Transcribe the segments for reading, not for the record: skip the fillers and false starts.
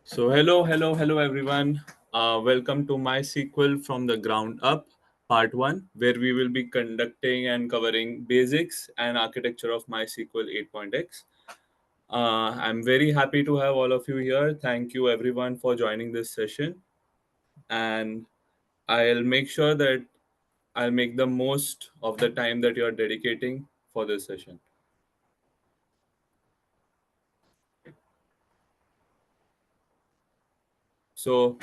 Hello, everyone. Welcome to MySQL from the ground up, part one, where we will be conducting and covering basics and architecture of MySQL 8.x. I'm very happy to have all of you here. Thank you, everyone, for joining this session. And I'll make sure that I'll make the most of the time that you're dedicating for this session. So,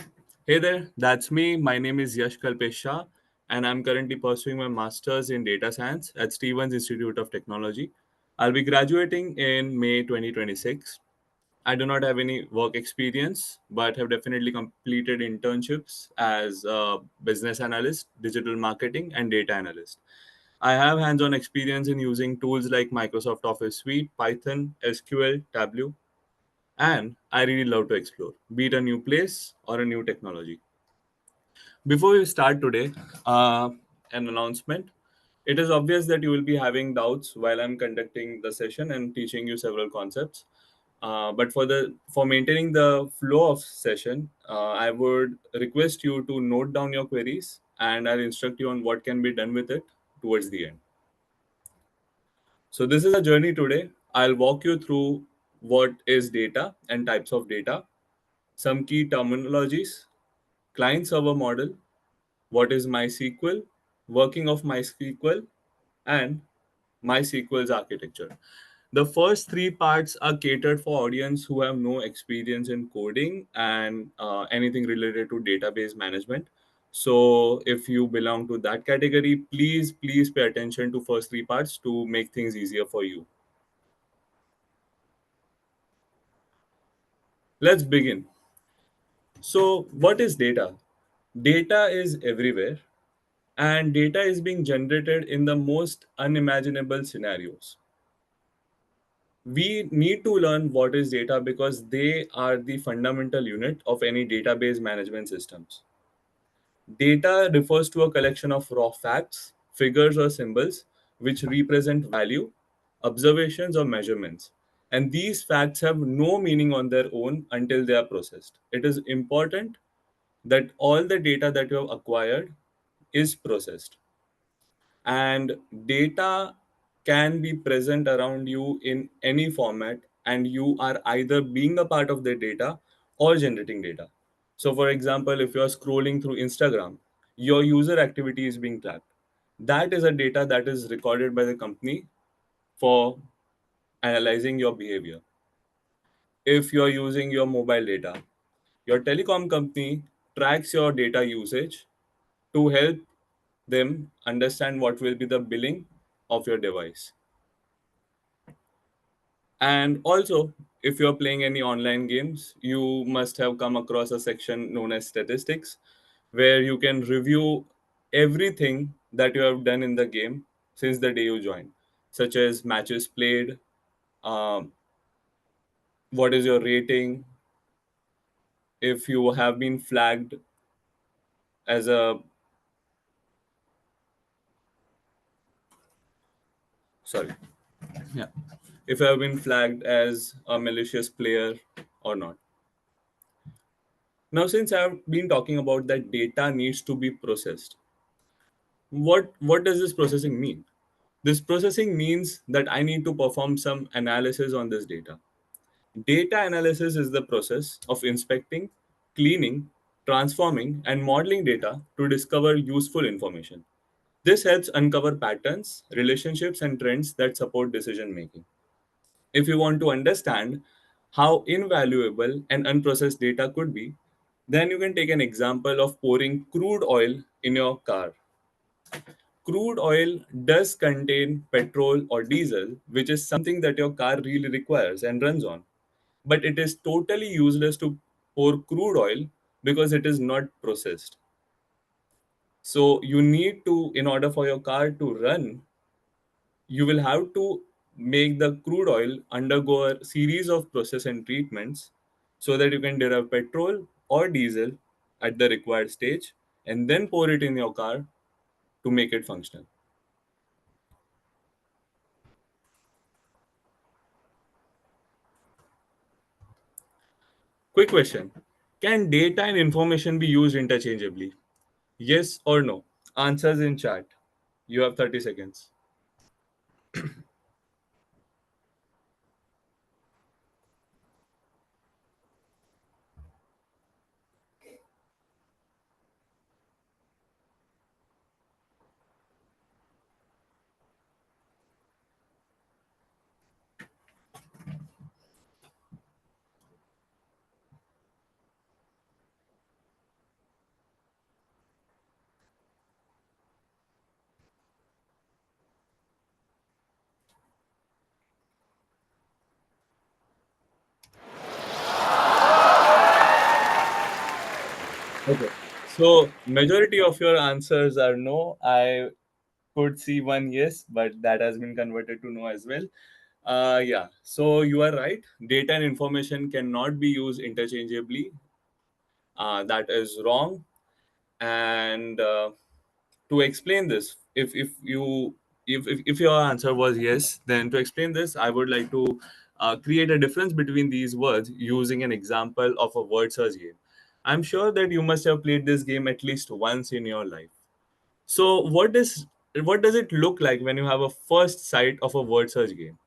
hey there, that's me. My name is Yash Kalpesha, and I'm currently pursuing my master's in data science at Stevens Institute of Technology. I'll be graduating in May 2026. I do not have any work experience, but have definitely completed internships as a business analyst, digital marketing, and data analyst. I have hands on experience in using tools like Microsoft Office Suite, Python, SQL, Tableau, and I really love to explore, be it a new place or a new technology. Before we start today, an announcement. It is obvious that you will be having doubts while I'm conducting the session and teaching you several concepts. But for maintaining the flow of session, I would request you to note down your queries, and I'll instruct you on what can be done with it towards the end. So this is a journey today. I'll walk you through what is data and types of data, some key terminologies, client server model, what is MySQL, working of MySQL, and MySQL's architecture. The first three parts are catered for audience who have no experience in coding and anything related to database management. So if you belong to that category, please pay attention to first three parts to make things easier for you. Let's begin. So what is data? Data is everywhere, and data is being generated in the most unimaginable scenarios. We need to learn what is data because they are the fundamental unit of any database management systems. Data refers to a collection of raw facts, figures, or symbols which represent value, observations, or measurements. And these facts have no meaning on their own until they are processed. It is important that all the data that you have acquired is processed, and data can be present around you in any format, and you are either being a part of the data or generating data. So for example, if you're scrolling through Instagram, your user activity is being tracked. That is a data that is recorded by the company for analyzing your behavior. If you're using your mobile data, your telecom company tracks your data usage to help them understand what will be the billing of your device. And also, if you're playing any online games, you must have come across a section known as statistics, where you can review everything that you have done in the game since the day you joined, such as matches played, um, what is your rating, if you have been flagged as a sorry, yeah, if you have been flagged as a malicious player or not. Now, since I've been talking about that data needs to be processed, what does this processing mean? This processing means that I need to perform some analysis on this data. Data analysis is the process of inspecting, cleaning, transforming, and modeling data to discover useful information. This helps uncover patterns, relationships, and trends that support decision making. If you want to understand how invaluable an unprocessed data could be, then you can take an example of pouring crude oil in your car. Crude oil does contain petrol or diesel, which is something that your car really requires and runs on. But it is totally useless to pour crude oil because it is not processed. So you need to, in order for your car to run, you will have to make the crude oil undergo a series of process and treatments so that you can derive petrol or diesel at the required stage and then pour it in your car to make it functional. Quick question. Can data and information be used interchangeably? Yes or no? Answers in chat. You have 30 seconds. Okay. So majority of your answers are no. I could see one yes, but that has been converted to no as well. Yeah. So you are right. Data and information cannot be used interchangeably. That is wrong. And to explain this, if your answer was yes, then to explain this, I would like to create a difference between these words using an example of a word search game. I'm sure that you must have played this game at least once in your life. So what does it look like when you have a first sight of a word search game?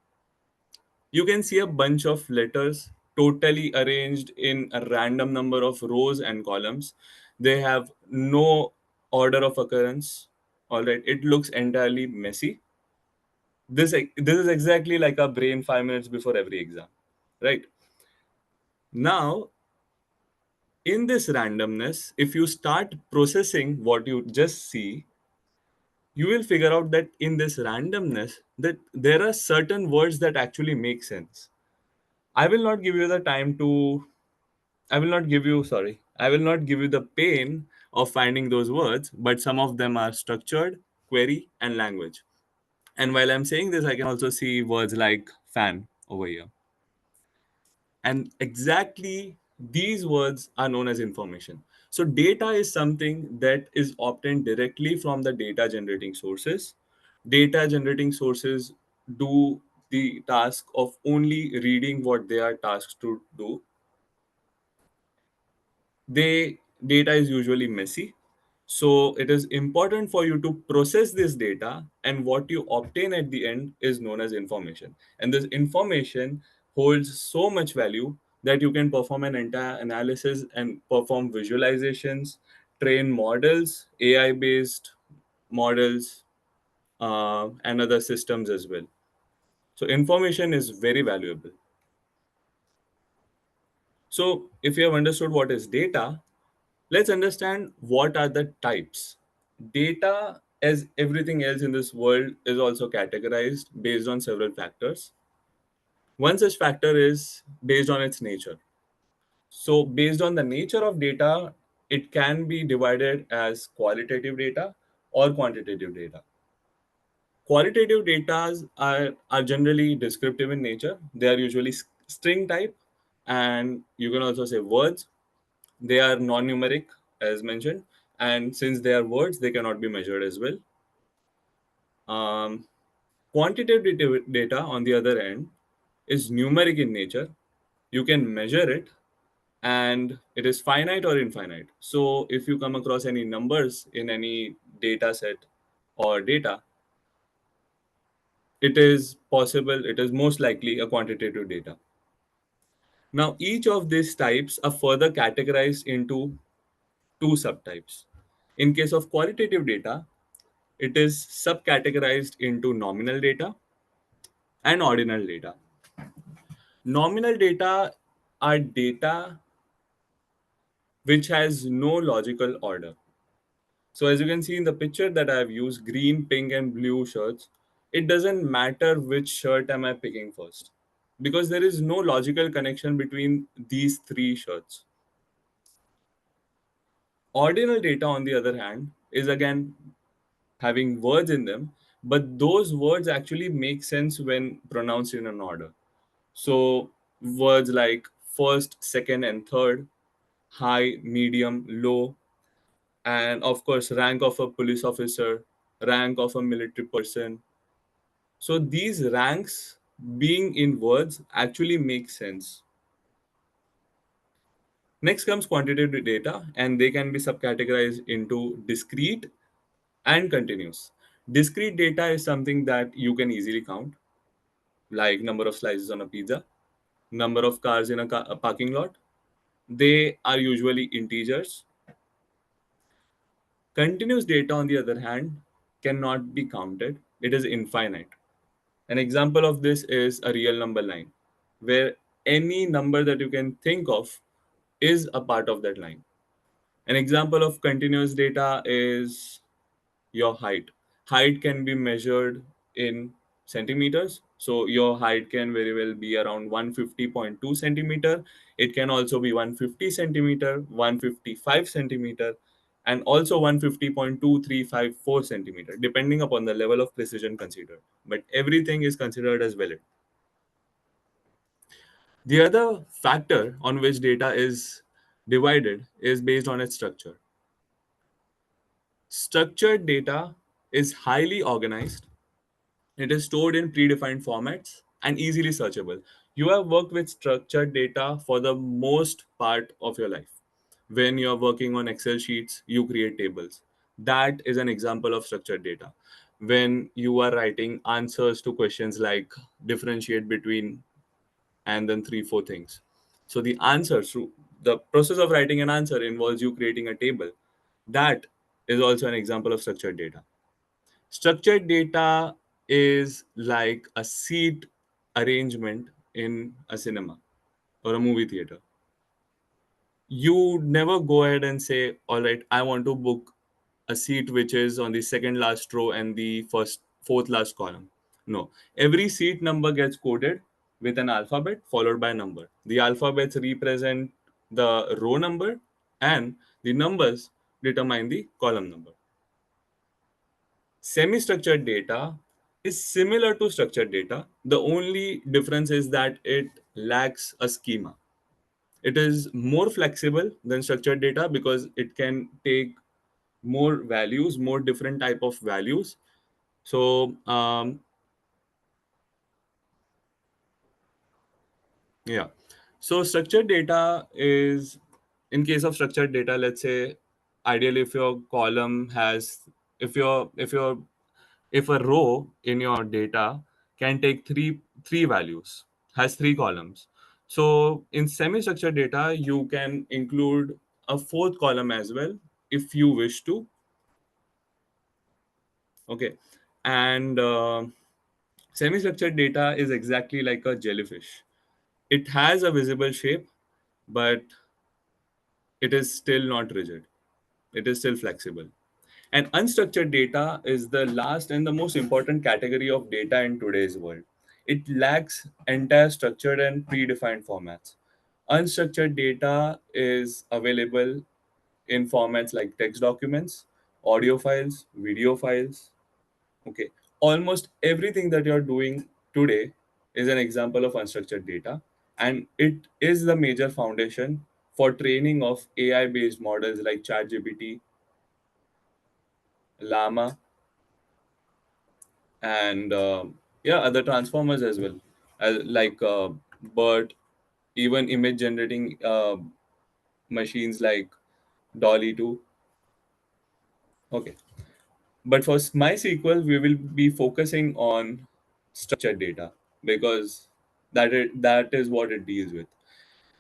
You can see a bunch of letters totally arranged in a random number of rows and columns. They have no order of occurrence. All right, it looks entirely messy. This is exactly like our brain 5 minutes before every exam, right? Now, in this randomness, if you start processing what you just see, you will figure out that in this randomness that there are certain words that actually make sense. I will not give you the time to I will not give you, sorry, I will not give you the pain of finding those words, but some of them are structured, query, and language. And while I'm saying this, I can also see words like fan over here. And exactly these words are known as information. So, data is something that is obtained directly from the data generating sources. Data generating sources do the task of only reading what they are tasked to do. They data is usually messy, so it is important for you to process this data, and what you obtain at the end is known as information. And this information holds so much value that you can perform an entire analysis and perform visualizations, train models, AI based models, and other systems as well. So information is very valuable. So if you have understood what is data, let's understand what are the types. Data, as everything else in this world, is also categorized based on several factors. One such factor is based on its nature. So, based on the nature of data, it can be divided as qualitative data or quantitative data. Qualitative data are generally descriptive in nature. They are usually string type, and you can also say words. They are non-numeric, as mentioned, and since they are words, they cannot be measured as well. Um, Quantitative data, on the other end, is numeric in nature. You can measure it, and it is finite or infinite. So, if you come across any numbers in any data set or data, it is possible, it is most likely a quantitative data. Now, each of these types are further categorized into two subtypes. In case of qualitative data, it is subcategorized into nominal data and ordinal data. Nominal data are data which has no logical order. So, as you can see in the picture that I have used, green, pink, and blue shirts, it doesn't matter which shirt am I picking first because there is no logical connection between these three shirts. Ordinal data, on the other hand, is again having words in them, but those words actually make sense when pronounced in an order. So words like first, second, and third, high, medium, low, and of course, rank of a police officer, rank of a military person. So these ranks being in words actually make sense. Next comes quantitative data, and they can be subcategorized into discrete and continuous. Discrete data is something that you can easily count, like number of slices on a pizza, number of cars in a parking lot. They are usually integers. Continuous data, on the other hand, cannot be counted. It is infinite. An example of this is a real number line, where any number that you can think of is a part of that line. An example of continuous data is your height. Height can be measured in centimeters. So your height can very well be around 150.2 centimeter. It can also be 150 centimeter, 155 centimeter, and also 150.2354 centimeter, depending upon the level of precision considered. But everything is considered as valid. The other factor on which data is divided is based on its structure. Structured data is highly organized. It is stored in predefined formats and easily searchable. You have worked with structured data for the most part of your life. When you're working on Excel sheets, you create tables. That is an example of structured data. When you are writing answers to questions like differentiate between and then three, four things. So the answers, through the process of writing an answer involves you creating a table. That is also an example of structured data. Structured data is like a seat arrangement in a cinema or a movie theater. You never go ahead and say, all right, I want to book a seat which is on the second last row and the fourth last column. No, every seat number gets coded with an alphabet followed by a number. The alphabets represent the row number, and the numbers determine the column number. Semi-structured data is similar to structured data. The only difference is that it lacks a schema. It is more flexible than structured data because it can take more values, more different type of values. So yeah, so structured data is, in case of structured data, let's say ideally if your column has, if your if a row in your data can take three values, has three columns, so in semi-structured data you can include a fourth column as well if you wish to. Okay. And semi-structured data is exactly like a jellyfish. It has a visible shape, but it is still not rigid. It is still flexible. And unstructured data is the last and the most important category of data in today's world. It lacks entire structured and predefined formats. Unstructured data is available in formats like text documents, audio files, video files. Okay. Almost everything that you're doing today is an example of unstructured data, and it is the major foundation for training of AI based models like ChatGPT, Llama, and yeah, other transformers as well, like BERT, even image generating machines like Dolly 2. Okay. But for MySQL, we will be focusing on structured data because that is what it deals with.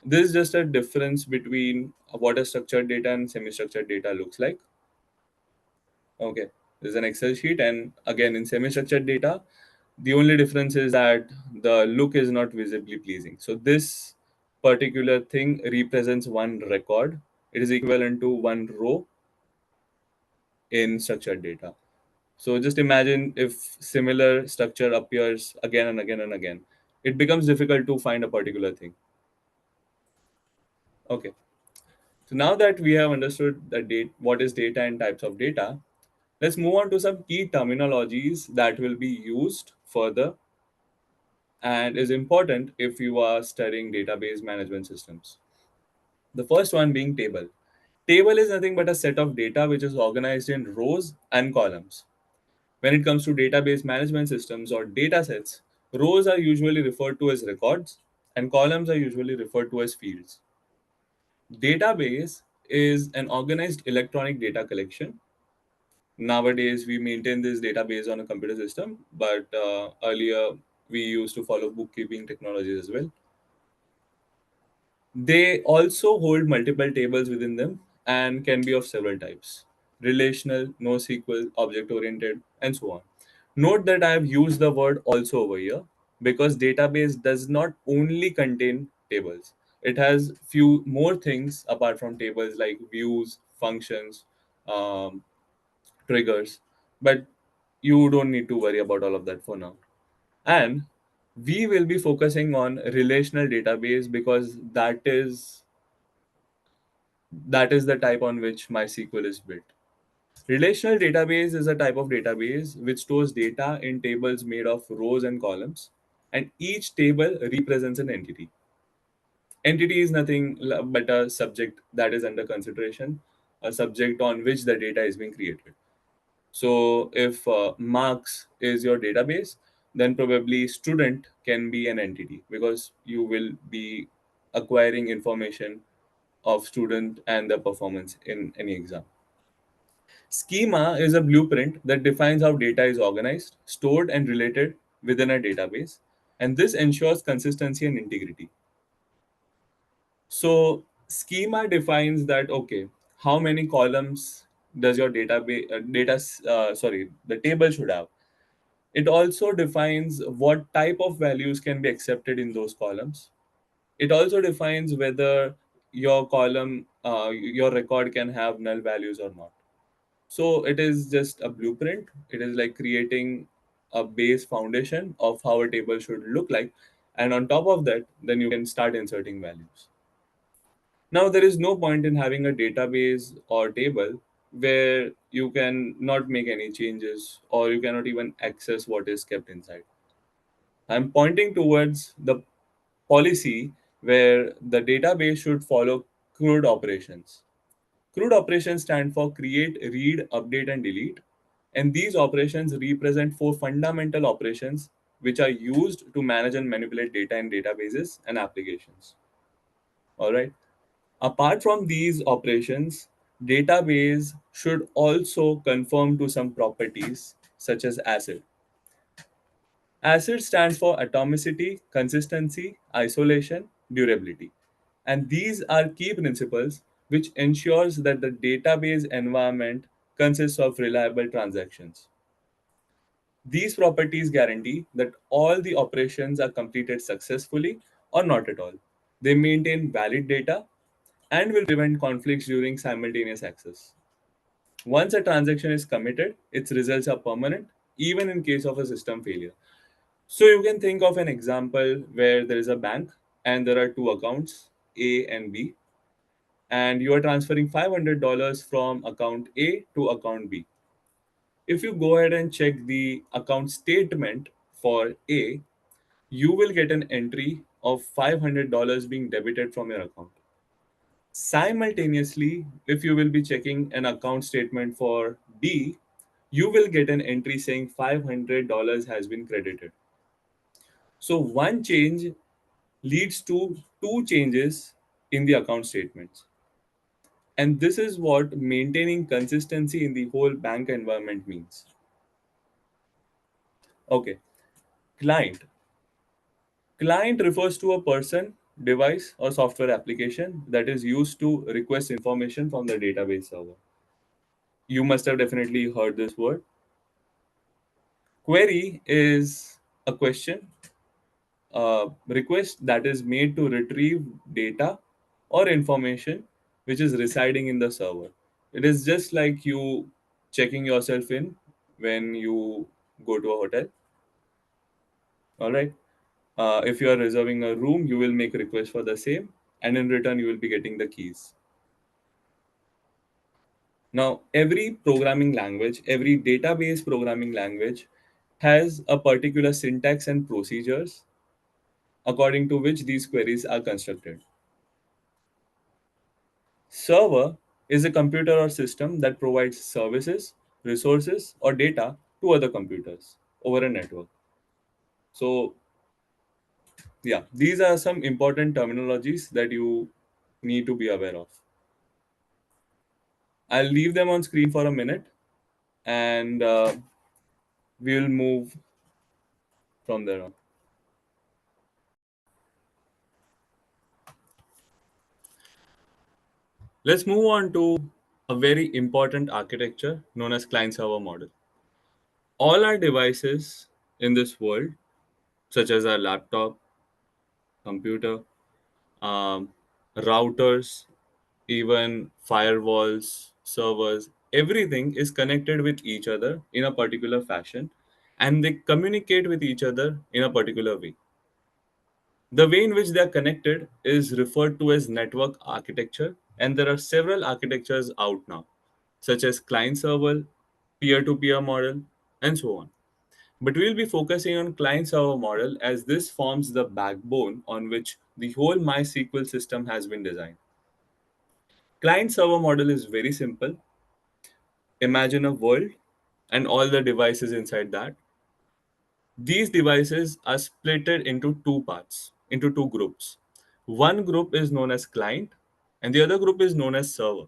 This is just a difference between what a structured data and semi-structured data looks like. Okay, there's an Excel sheet, and again in semi-structured data, the only difference is that the look is not visibly pleasing. So this particular thing represents one record. It is equivalent to one row in structured data. So just imagine if similar structure appears again and again and again. It becomes difficult to find a particular thing. Okay. So now that we have understood the what is data and types of data, let's move on to some key terminologies that will be used further and is important if you are studying database management systems. The first one being table. Table is nothing but a set of data which is organized in rows and columns. When it comes to database management systems or data sets, rows are usually referred to as records and columns are usually referred to as fields. Database is an organized electronic data collection. Nowadays, we maintain this database on a computer system, but earlier we used to follow bookkeeping technologies as well. They also hold multiple tables within them and can be of several types: relational, NoSQL, object oriented, and so on. Note that I have used the word also over here because database does not only contain tables. It has few more things apart from tables like views, functions, um, triggers, but you don't need to worry about all of that for now. And we will be focusing on relational database because that is the type on which MySQL is built. Relational database is a type of database which stores data in tables made of rows and columns, and each table represents an entity. Entity is nothing but a subject that is under consideration, a subject on which the data is being created. So, if marks is your database, then probably student can be an entity because you will be acquiring information of student and their performance in any exam. Schema is a blueprint that defines how data is organized, stored, and related within a database, and this ensures consistency and integrity. So, schema defines that okay, how many columns does your database the table should have. It also defines what type of values can be accepted in those columns. It also defines whether your record can have null values or not. So it is just a blueprint. It is like creating a base foundation of how a table should look like. And on top of that, then you can start inserting values. Now, there is no point in having a database or table where you can not make any changes or you cannot even access what is kept inside. I'm pointing towards the policy where the database should follow CRUD operations. CRUD operations stand for create, read, update, and delete. And these operations represent four fundamental operations which are used to manage and manipulate data in databases and applications. All right. Apart from these operations, database should also conform to some properties such as ACID. ACID stands for atomicity, consistency, isolation, durability. And these are key principles which ensures that the database environment consists of reliable transactions. These properties guarantee that all the operations are completed successfully or not at all. They maintain valid data and will prevent conflicts during simultaneous access. Once a transaction is committed, its results are permanent, even in case of a system failure. So you can think of an example where there is a bank and there are two accounts, A and B, and you are transferring $500 from account A to account B. If you go ahead and check the account statement for A, you will get an entry of $500 being debited from your account. Simultaneously, if you will be checking an account statement for B, you will get an entry saying $500 has been credited. So one change leads to two changes in the account statements. And this is what maintaining consistency in the whole bank environment means. Okay, client. Client refers to a person, device, or software application that is used to request information from the database server. You must have definitely heard this word. Query is a question, request that is made to retrieve data or information which is residing in the server. It is just like you checking yourself in when you go to a hotel. All right. If you are reserving a room, you will make a request for the same, and in return, you will be getting the keys. Now, every programming language, every database programming language has a particular syntax and procedures according to which these queries are constructed. Server is a computer or system that provides services, resources, or data to other computers over a network. So, yeah, these are some important terminologies that you need to be aware of. I'll leave them on screen for a minute, and we'll move from there on. Let's move on to a very important architecture known as client server model. All our devices in this world, such as our laptop, computer, um, routers, even firewalls, servers, everything is connected with each other in a particular fashion, and they communicate with each other in a particular way. The way in which they are connected is referred to as network architecture, and there are several architectures out now, such as client server, peer to peer model, and so on. But we'll be focusing on client server model as this forms the backbone on which the whole MySQL system has been designed. Client server model is very simple. Imagine a world and all the devices inside that. These devices are splitted into two parts, into two groups. One group is known as client, and the other group is known as server.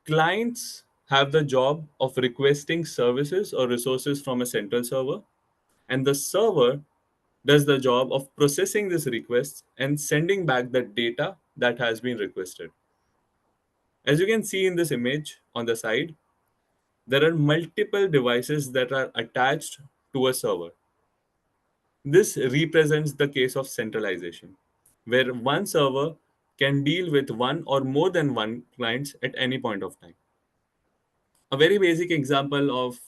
Clients have the job of requesting services or resources from a central server, and the server does the job of processing these requests and sending back the data that has been requested. As you can see in this image on the side, there are multiple devices that are attached to a server. This represents the case of centralization, where one server can deal with one or more than one clients at any point of time. A very basic example of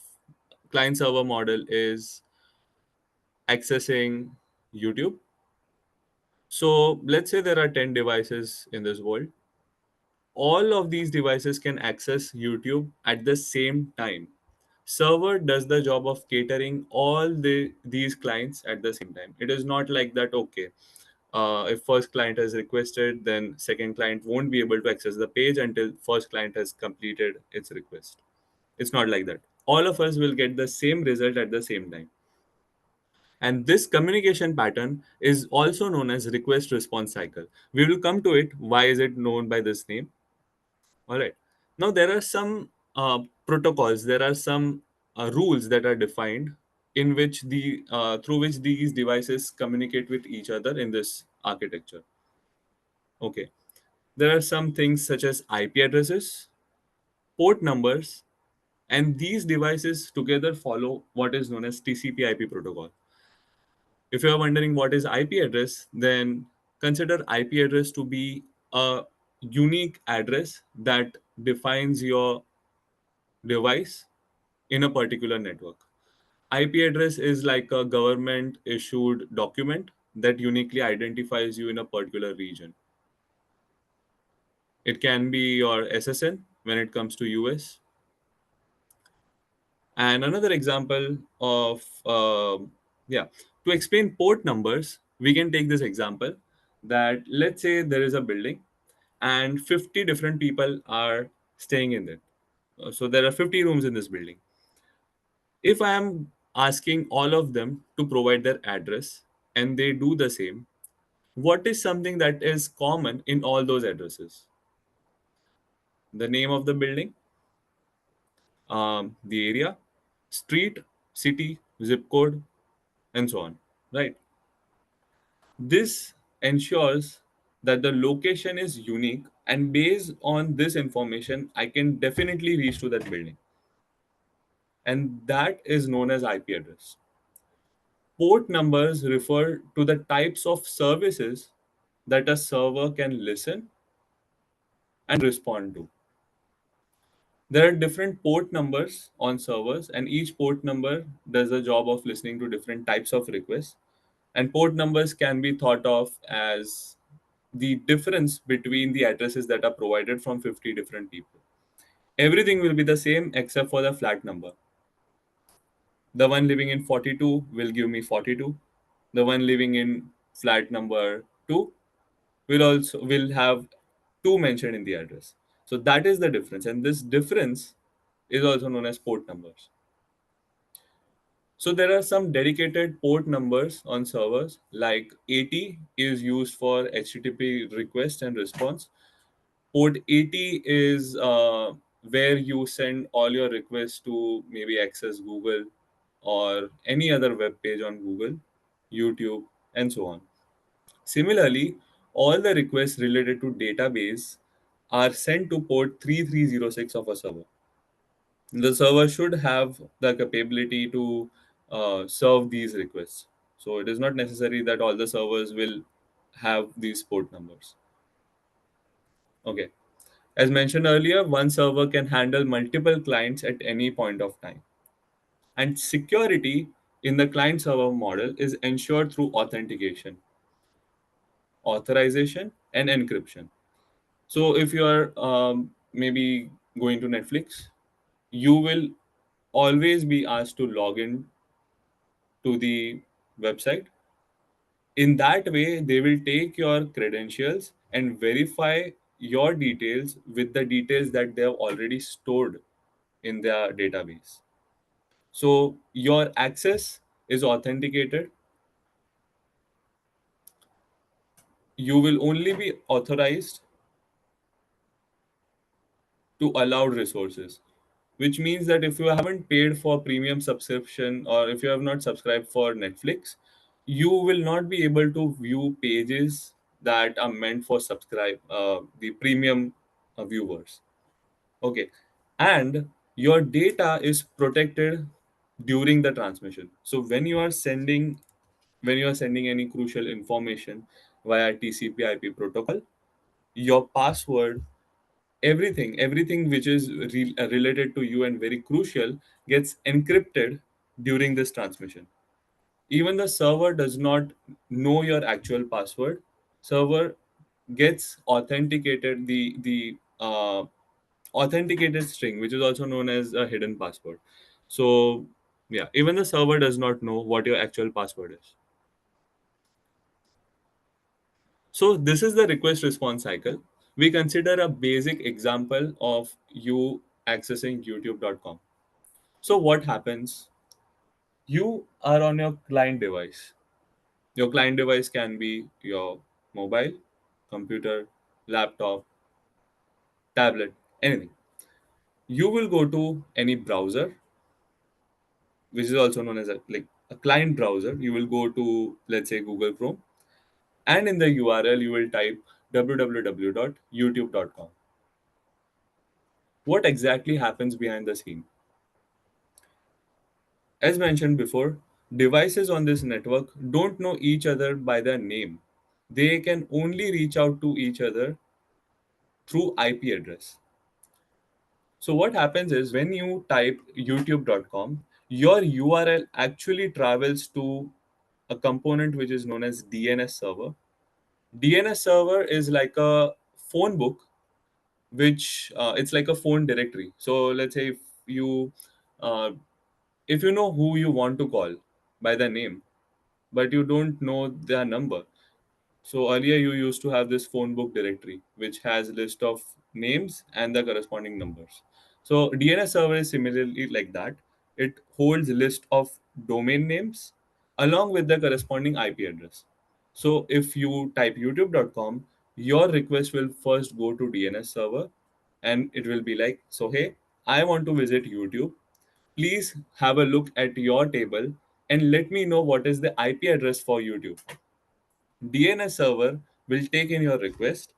client server model is accessing YouTube. So let's say there are 10 devices in this world. All of these devices can access YouTube at the same time. Server does the job of catering all these clients at the same time. It is not like that, okay, if first client has requested, then second client won't be able to access the page until first client has completed its request. It's not like that. All of us will get the same result at the same time. And this communication pattern is also known as request response cycle. We will come to it. Why is it known by this name? All right. Now there are some protocols. There are some rules that are defined in which the through which these devices communicate with each other in this architecture. Okay. There are some things such as IP addresses, port numbers, and these devices together follow what is known as TCP/IP protocol. If you are wondering what is IP address, then consider IP address to be a unique address that defines your device in a particular network. IP address is like a government issued document that uniquely identifies you in a particular region. It can be your SSN when it comes to US. And another example of, yeah, to explain port numbers, we can take this example that let's say there is a building and 50 different people are staying in it. So there are 50 rooms in this building. If I am asking all of them to provide their address and they do the same, what is something that is common in all those addresses? The name of the building, the area, street, city, zip code, and so on, right? This ensures that the location is unique, and based on this information, I can definitely reach to that building. And that is known as IP address. Port numbers refer to the types of services that a server can listen and respond to. There are different port numbers on servers, and each port number does the job of listening to different types of requests. And port numbers can be thought of as the difference between the addresses that are provided from 50 different people. Everything will be the same except for the flat number. The one living in 42 will give me 42. The one living in flat number 2 will have 2 mentioned in the address. So that is the difference, and this difference is also known as port numbers. So there are some dedicated port numbers on servers, like 80 is used for HTTP request and response. Port 80 is where you send all your requests to maybe access Google or any other web page on Google, YouTube, and so on. Similarly, all the requests related to database are sent to port 3306 of a server. The server should have the capability to serve these requests. So it is not necessary that all the servers will have these port numbers. Okay. As mentioned earlier, one server can handle multiple clients at any point of time. And security in the client server model is ensured through authentication, authorization, and encryption. So if you are maybe going to Netflix, you will always be asked to log in to the website. In that way, they will take your credentials and verify your details with the details that they have already stored in their database. So your access is authenticated. You will only be authorized to allowed resources, which means that if you haven't paid for premium subscription or if you have not subscribed for Netflix, you will not be able to view pages that are meant for subscribe the premium viewers. Okay. And your data is protected during the transmission. So when you are sending any crucial information via TCP IP protocol, your password, everything which is related to you and very crucial gets encrypted during this transmission. Even the server does not know your actual password. Server gets authenticated the authenticated string, which is also known as a hidden password. So yeah, even the server does not know what your actual password is. So this is the request response cycle. We consider a basic example of you accessing youtube.com. So what happens? You are on your client device. Your client device can be your mobile, computer, laptop, tablet, anything. You will go to any browser, which is also known as a client browser. You will go to, let's say, Google Chrome, and in the URL you will type www.youtube.com. What exactly happens behind the scene? As mentioned before, devices on this network don't know each other by their name. They can only reach out to each other through IP address. So what happens is when you type youtube.com, your URL actually travels to a component which is known as DNS server. DNS server is like a phone book, which it's like a phone directory. So let's say you uh, if you know who you want to call by the name, but you don't know their number. So earlier you used to have this phone book directory which has list of names and the corresponding numbers. So DNS server is similarly like that. It holds list of domain names along with the corresponding IP address. So if you type youtube.com, your request will first go to DNS server and it will be like, so hey, I want to visit YouTube. Please have a look at your table and let me know what is the IP address for YouTube. DNS server will take in your request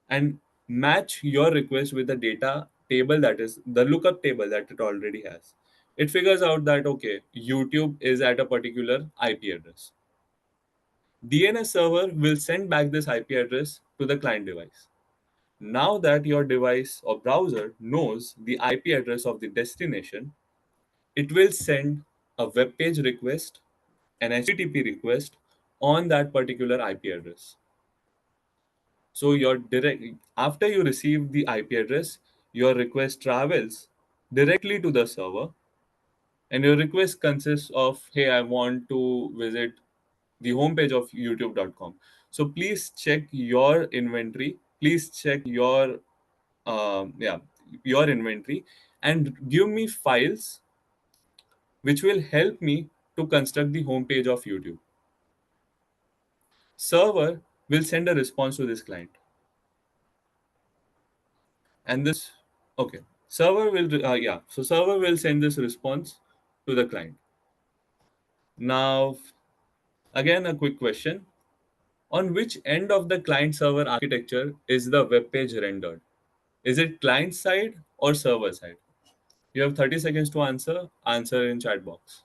and match your request with the data table, that is the lookup table that it already has. It figures out that okay, YouTube is at a particular IP address. DNS server will send back this IP address to the client device. Now that your device or browser knows the IP address of the destination, it will send a web page request, an HTTP request on that particular IP address. So your direct after you receive the IP address, your request travels directly to the server, and your request consists of, hey, I want to visit the homepage of youtube.com. So please check your inventory. Please check your inventory and give me files which will help me to construct the homepage of YouTube. Server will send a response to this client, and this okay. Server will send this response to the client. Now, again, a quick question: on which end of the client server architecture is the web page rendered? Is it client side or server side? You have 30 seconds to answer. Answer in chat box.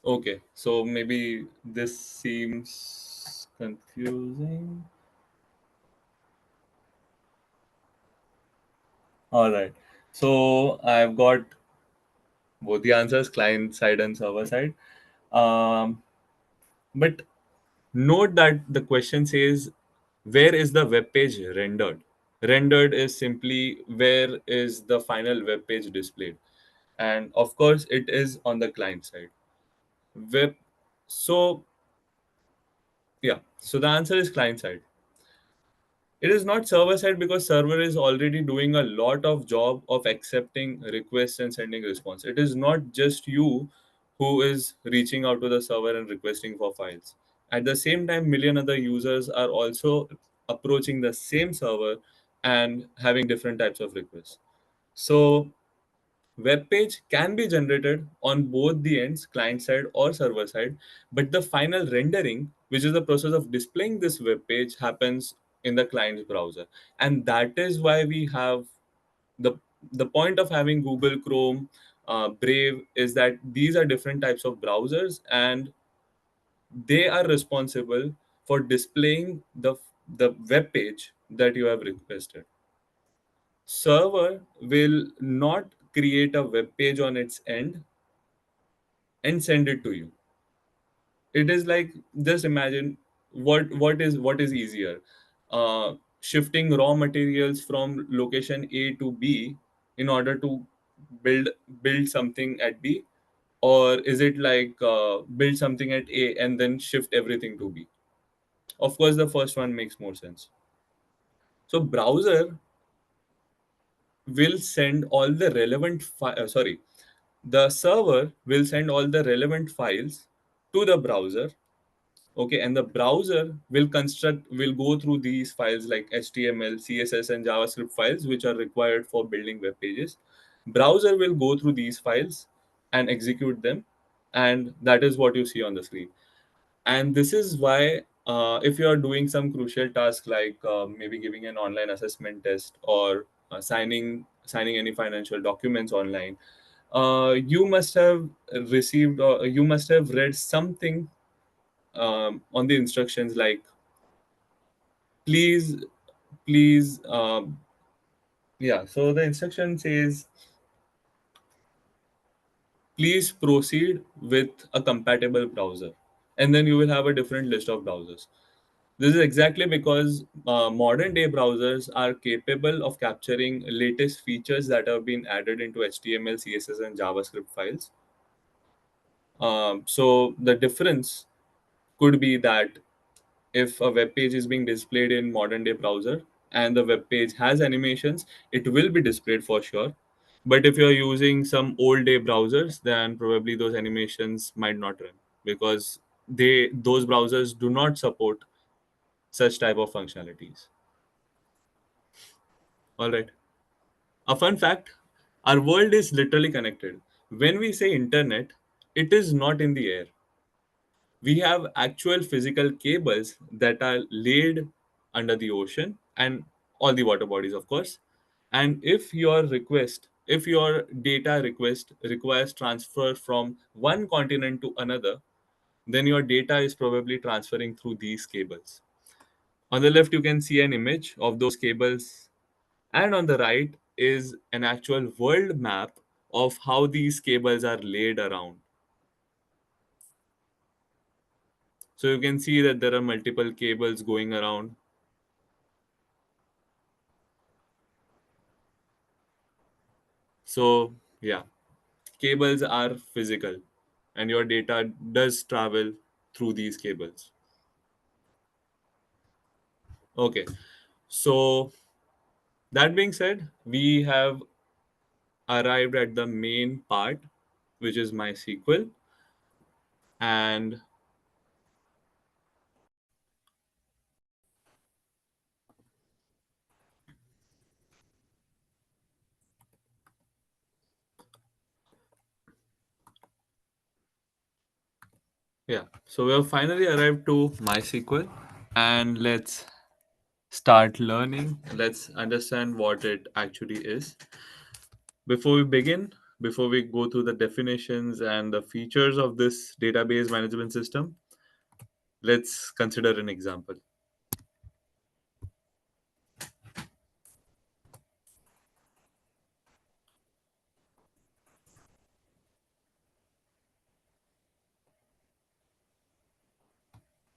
Okay, so maybe this seems confusing. All right. So I've got both the answers, client side and server side. Um, but note that the question says, where is the web page rendered? Rendered is simply where is the final web page displayed. And of course, it is on the client side. Web. So, yeah. So the answer is client side. It is not server side because server is already doing a lot of job of accepting requests and sending response. It is not just you who is reaching out to the server and requesting for files. At the same time, million other users are also approaching the same server and having different types of requests. So web page can be generated on both the ends, client side or server side, but the final rendering, which is the process of displaying this web page, happens in the client's browser. And that is why we have the the point of having Google Chrome, Brave, is that these are different types of browsers, and they are responsible for displaying the web page that you have requested. Server will not create a web page on its end and send it to you. It is like, just imagine what is easier, shifting raw materials from location A to B in order to build build something at B, or is it like build something at A and then shift everything to B? Of course, the first one makes more sense. So browser will send all the sorry, the server will send all the relevant files to the browser. Okay, and the browser will go through these files like HTML, CSS, and JavaScript files, which are required for building web pages. Browser will go through these files and execute them, and that is what you see on the screen. And this is why, if you are doing some crucial task like maybe giving an online assessment test, or signing any financial documents online, you must have received, or you must have read something on the instructions like, please please yeah, so the instruction says, please proceed with a compatible browser, and then you will have a different list of browsers. This is exactly because modern day browsers are capable of capturing latest features that have been added into HTML, CSS, and JavaScript files. So the difference could be that if a web page is being displayed in modern day browser and the web page has animations, it will be displayed for sure. But if you're using some old day browsers, then probably those animations might not run, because those browsers do not support such type of functionalities. All right. A fun fact: our world is literally connected. When we say internet, it is not in the air. We have actual physical cables that are laid under the ocean and all the water bodies, of course. And if your data request requires transfer from one continent to another, then your data is probably transferring through these cables. On the left, you can see an image of those cables, and on the right is an actual world map of how these cables are laid around. So you can see that there are multiple cables going around. So, yeah, cables are physical, and your data does travel through these cables. Okay, so that being said, we have arrived at the main part, which is MySQL. And yeah, so we have finally arrived to MySQL, and let's start learning. Let's understand what it actually is. Before we begin, before we go through the definitions and the features of this database management system, let's consider an example.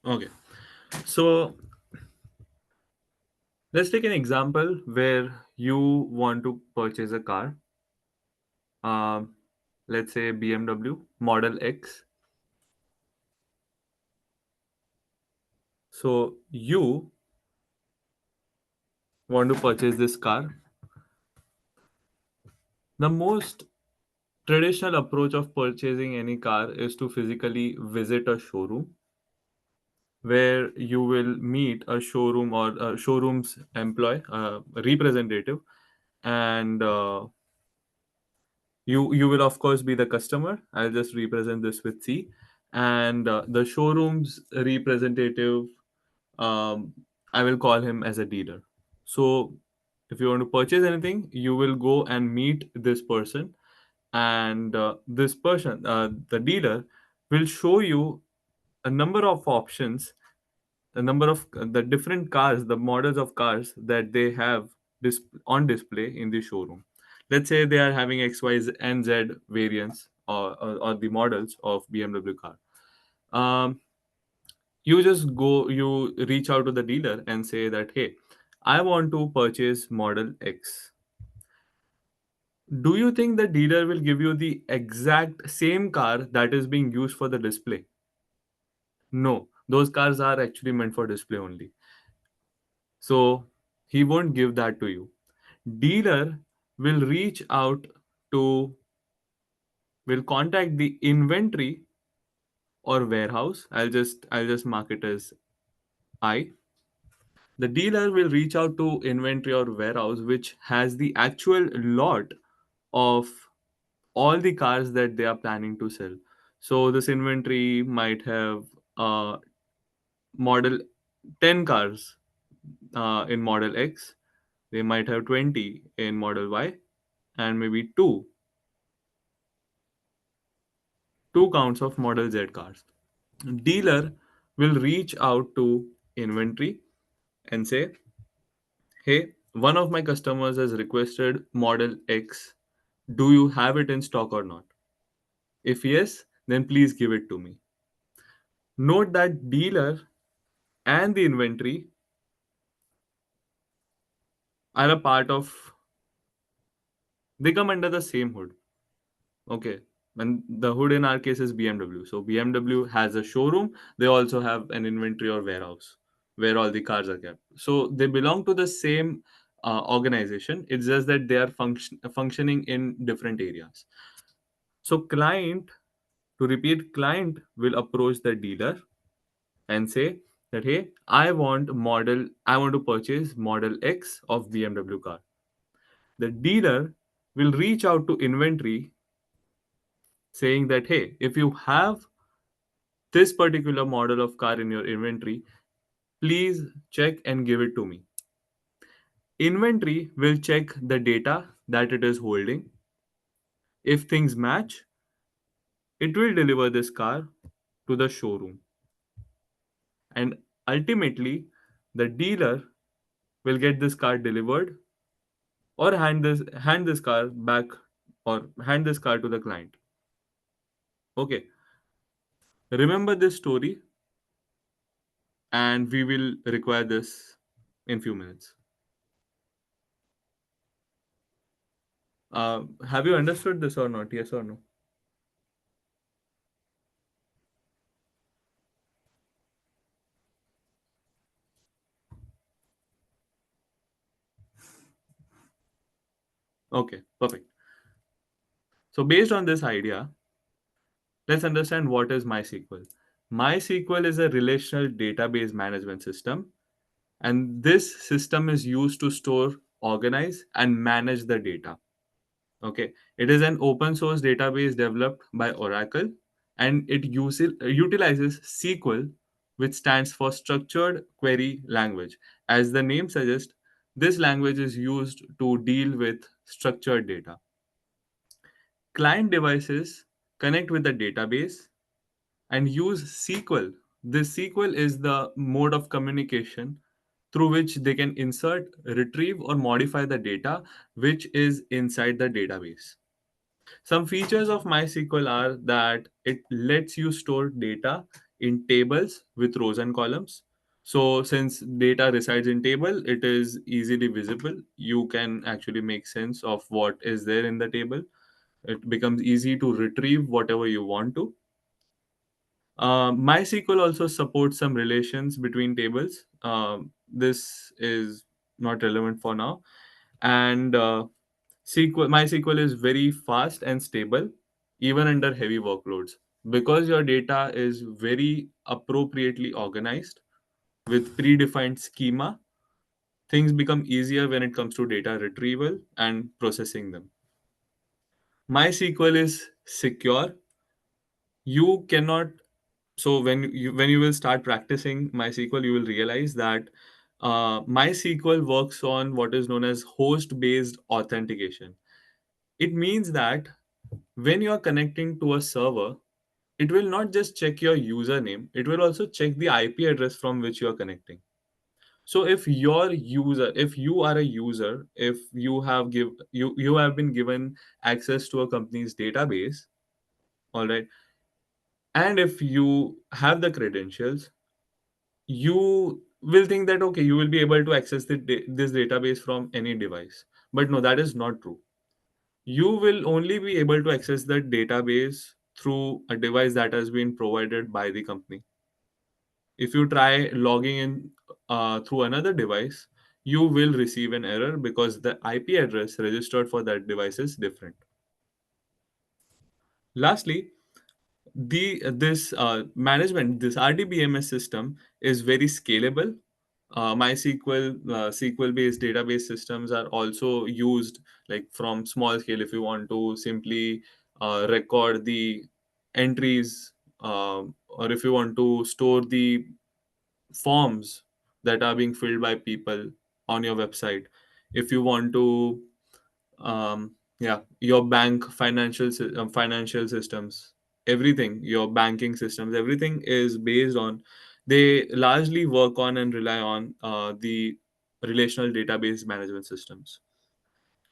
Okay, so let's take an example where you want to purchase a car, um, let's say BMW Model X. So you want to purchase this car. The most traditional approach of purchasing any car is to physically visit a showroom where you will meet a showroom or a showroom's employee, representative, and you will of course be the customer. I'll just represent this with C, and the showroom's representative, um, I will call him as a dealer. So if you want to purchase anything, you will go and meet this person, and this person, the dealer, will show you a number of options, a number of the different cars, the models of cars that they have on display in the showroom. Let's say they are having X, Y, and Z variants, or the models of BMW car. Um, you just go, you reach out to the dealer and say that, hey, I want to purchase model X. Do you think the dealer will give you the exact same car that is being used for the display? No, those cars are actually meant for display only. So he won't give that to you. Dealer will reach out to, will contact the inventory or warehouse. I'll just mark it as I. The dealer will reach out to inventory or warehouse which has the actual lot of all the cars that they are planning to sell. So this inventory might have model 10 cars in model X. They might have 20 in model Y, and maybe two counts of model Z cars. Dealer will reach out to inventory and say, hey, one of my customers has requested model X. Do you have it in stock or not? If yes, then please give it to me. Note that dealer and the inventory are a part of, they come under the same hood. Okay. And the hood in our case is BMW. So BMW has a showroom. They also have an inventory or warehouse where all the cars are kept. So they belong to the same organization. It's just that they are functioning in different areas. So to repeat, client will approach the dealer and say that, hey, I want to purchase model X of BMW car. The dealer will reach out to inventory saying that, hey, if you have this particular model of car in your inventory, please check and give it to me. Inventory will check the data that it is holding. If things match, it will deliver this car to the showroom, and ultimately the dealer will get this car delivered or hand this car back or hand this car to the client. Okay, remember this story, and we will require this in few minutes. Have you understood this or not? Yes or no? Okay, perfect. So based on this idea, let's understand what is MySQL. MySQL is a relational database management system, and this system is used to store, organize, and manage the data. Okay, it is an open source database developed by Oracle, and it utilizes SQL, which stands for Structured Query Language. As the name suggests, this language is used to deal with structured data. Client devices connect with the database and use SQL. This SQL is the mode of communication through which they can insert, retrieve, or modify the data which is inside the database. Some features of MySQL are that it lets you store data in tables with rows and columns. So since data resides in table, it is easily visible. You can actually make sense of what is there in the table. It becomes easy to retrieve whatever you want to. MySQL also supports some relations between tables. This is not relevant for now. And MySQL is very fast and stable, even under heavy workloads. Because your data is very appropriately organized with predefined schema, things become easier when it comes to data retrieval and processing them. MySQL is secure. You cannot so when you will start practicing MySQL, you will realize that MySQL works on what is known as host based authentication. It means that when you are connecting to a server, it will not just check your username, it will also check the IP address from which you are connecting. So if you are a user, if you have been given access to a company's database, all right, and if you have the credentials, you will think that okay, you will be able to access this database from any device. But no, that is not true. You will only be able to access the database through a device that has been provided by the company. If you try logging in through another device, you will receive an error because the IP address registered for that device is different. Lastly, the this management this RDBMS system is very scalable. MySQL SQL based database systems are also used like from small scale if you want to simply record the entries, or if you want to store the forms that are being filled by people on your website. If you want to yeah, your bank financial systems, everything, your banking systems, everything is based on, they largely work on and rely on the relational database management systems.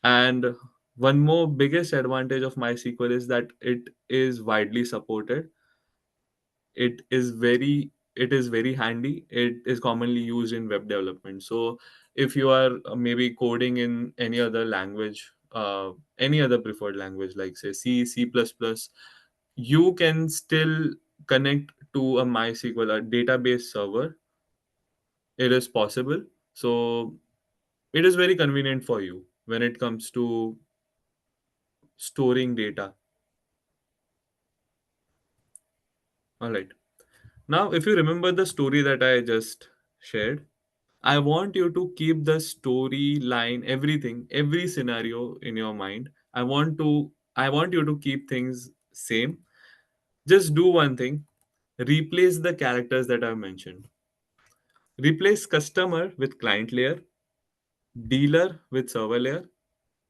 And one more biggest advantage of MySQL is that it is widely supported. It is very handy. It is commonly used in web development. So if you are maybe coding in any other language, any other preferred language like say C++, you can still connect to a MySQL, a database server. It is possible. So it is very convenient for you when it comes to storing data. All right, now if you remember the story that I just shared, I want you to keep the storyline, everything, every scenario in your mind. I want you to keep things same. Just do one thing. Replace the characters that I've mentioned. Replace customer with client layer, dealer with server layer,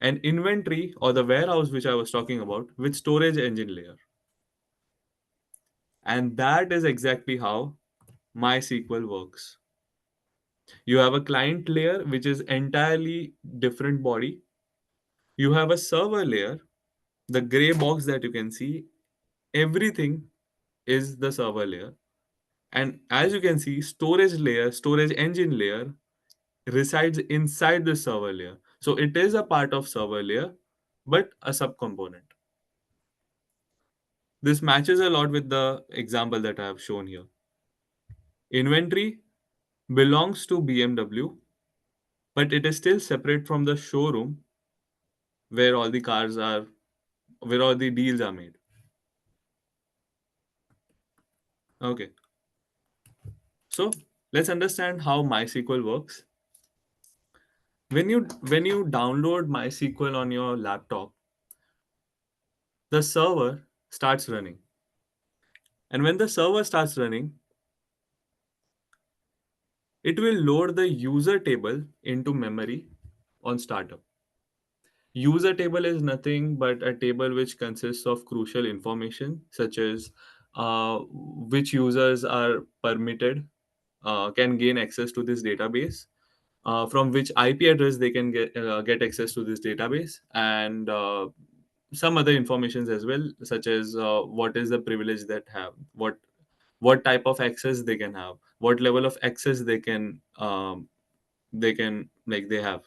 and inventory or the warehouse which I was talking about with storage engine layer. And that is exactly how MySQL works. You have a client layer, which is entirely different body. You have a server layer, the gray box that you can see, everything is the server layer. And as you can see, storage layer, storage engine layer resides inside the server layer. So it is a part of server layer, but a subcomponent. This matches a lot with the example that I have shown here. Inventory belongs to BMW, but it is still separate from the showroom where all the cars are, where all the deals are made. Okay, so let's understand how MySQL works. When you download MySQL on your laptop, the server starts running. And when the server starts running, it will load the user table into memory on startup. User table is nothing but a table which consists of crucial information such as which users are permitted, can gain access to this database, from which IP address they can get access to this database, and some other informations as well, such as what is the privilege that have, what type of access they can have, what level of access they can like they have.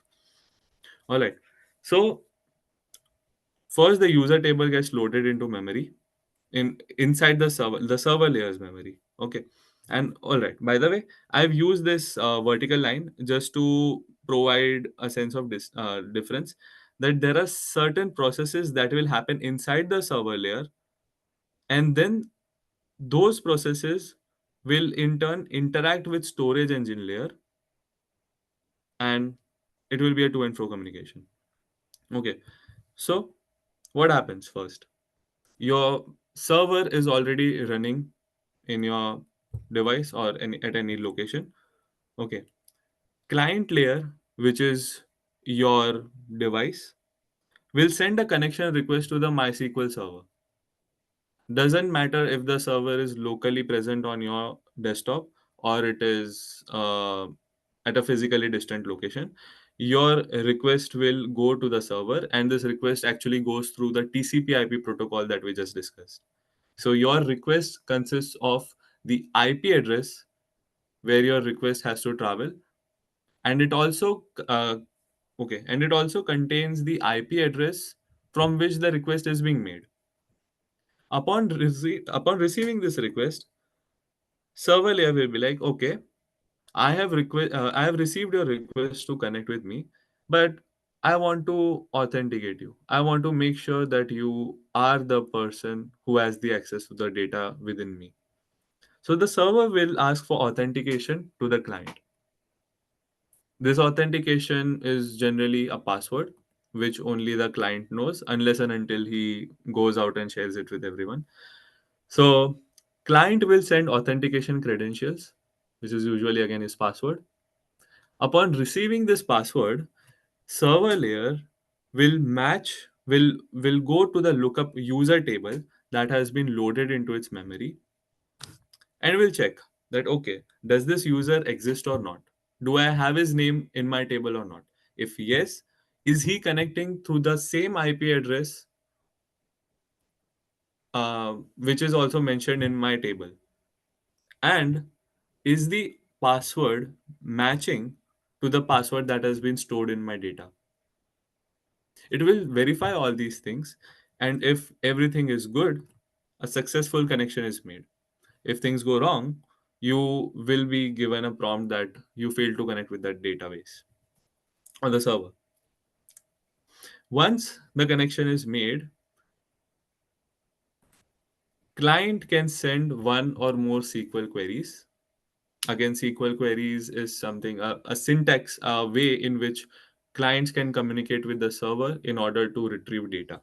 All right. So first, the user table gets loaded into memory inside the server layer's memory. Okay. And all right. By the way, I've used this vertical line just to provide a sense of difference, that there are certain processes that will happen inside the server layer, and then those processes will in turn interact with storage engine layer, and it will be a to and fro communication. Okay. So what happens first? Your server is already running in your device or at any location. Okay. Client layer, which is your device, will send a connection request to the MySQL server. Doesn't matter if the server is locally present on your desktop or it is at a physically distant location. Your request will go to the server, and this request actually goes through the TCP/IP protocol that we just discussed. So your request consists of the IP address where your request has to travel, and it also and it also contains the IP address from which the request is being made. Upon receiving this request, server layer will be like, okay, I have received your request to connect with me, but I want to authenticate you. I want to make sure that you are the person who has the access to the data within me. So the server will ask for authentication to the client. This authentication is generally a password which only the client knows unless and until he goes out and shares it with everyone. So client will send authentication credentials, which is usually again his password. Upon receiving this password, server layer will go to the lookup user table that has been loaded into its memory, and will check that, okay, does this user exist or not? Do I have his name in my table or not? If yes, is he connecting through the same IP address which is also mentioned in my table? And is the password matching to the password that has been stored in my data? It will verify all these things, and if everything is good, a successful connection is made. If things go wrong, you will be given a prompt that you failed to connect with that database or the server. Once the connection is made, client can send one or more SQL queries. Again, SQL queries is something, a syntax, a way in which clients can communicate with the server in order to retrieve data.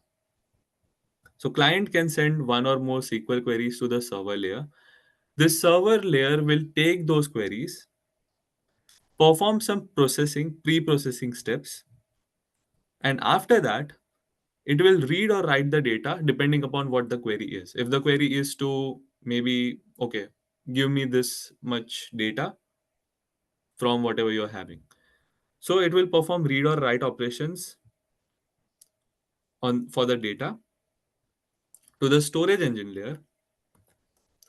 So client can send one or more SQL queries to the server layer. This server layer will take those queries, perform some pre-processing steps, and after that, it will read or write the data depending upon what the query is. If the query is to maybe, okay, give me this much data from whatever you're having. So it will perform read or write operations on for the data to the storage engine layer,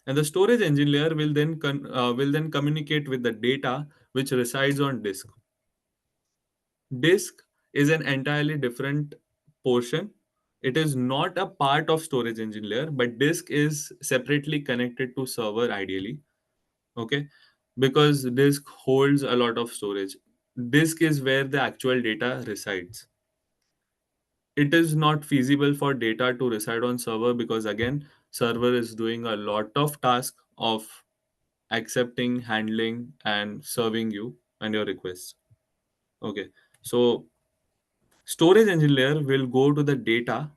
and the storage engine layer will then communicate with the data which resides on disk. Disk is an entirely different portion. It is not a part of storage engine layer, but disk is separately connected to server ideally. Okay, because disk holds a lot of storage. Disk is where the actual data resides. It is not feasible for data to reside on server because again, server is doing a lot of tasks of accepting, handling, and serving you and your requests. Okay, so storage engine layer will go to the data,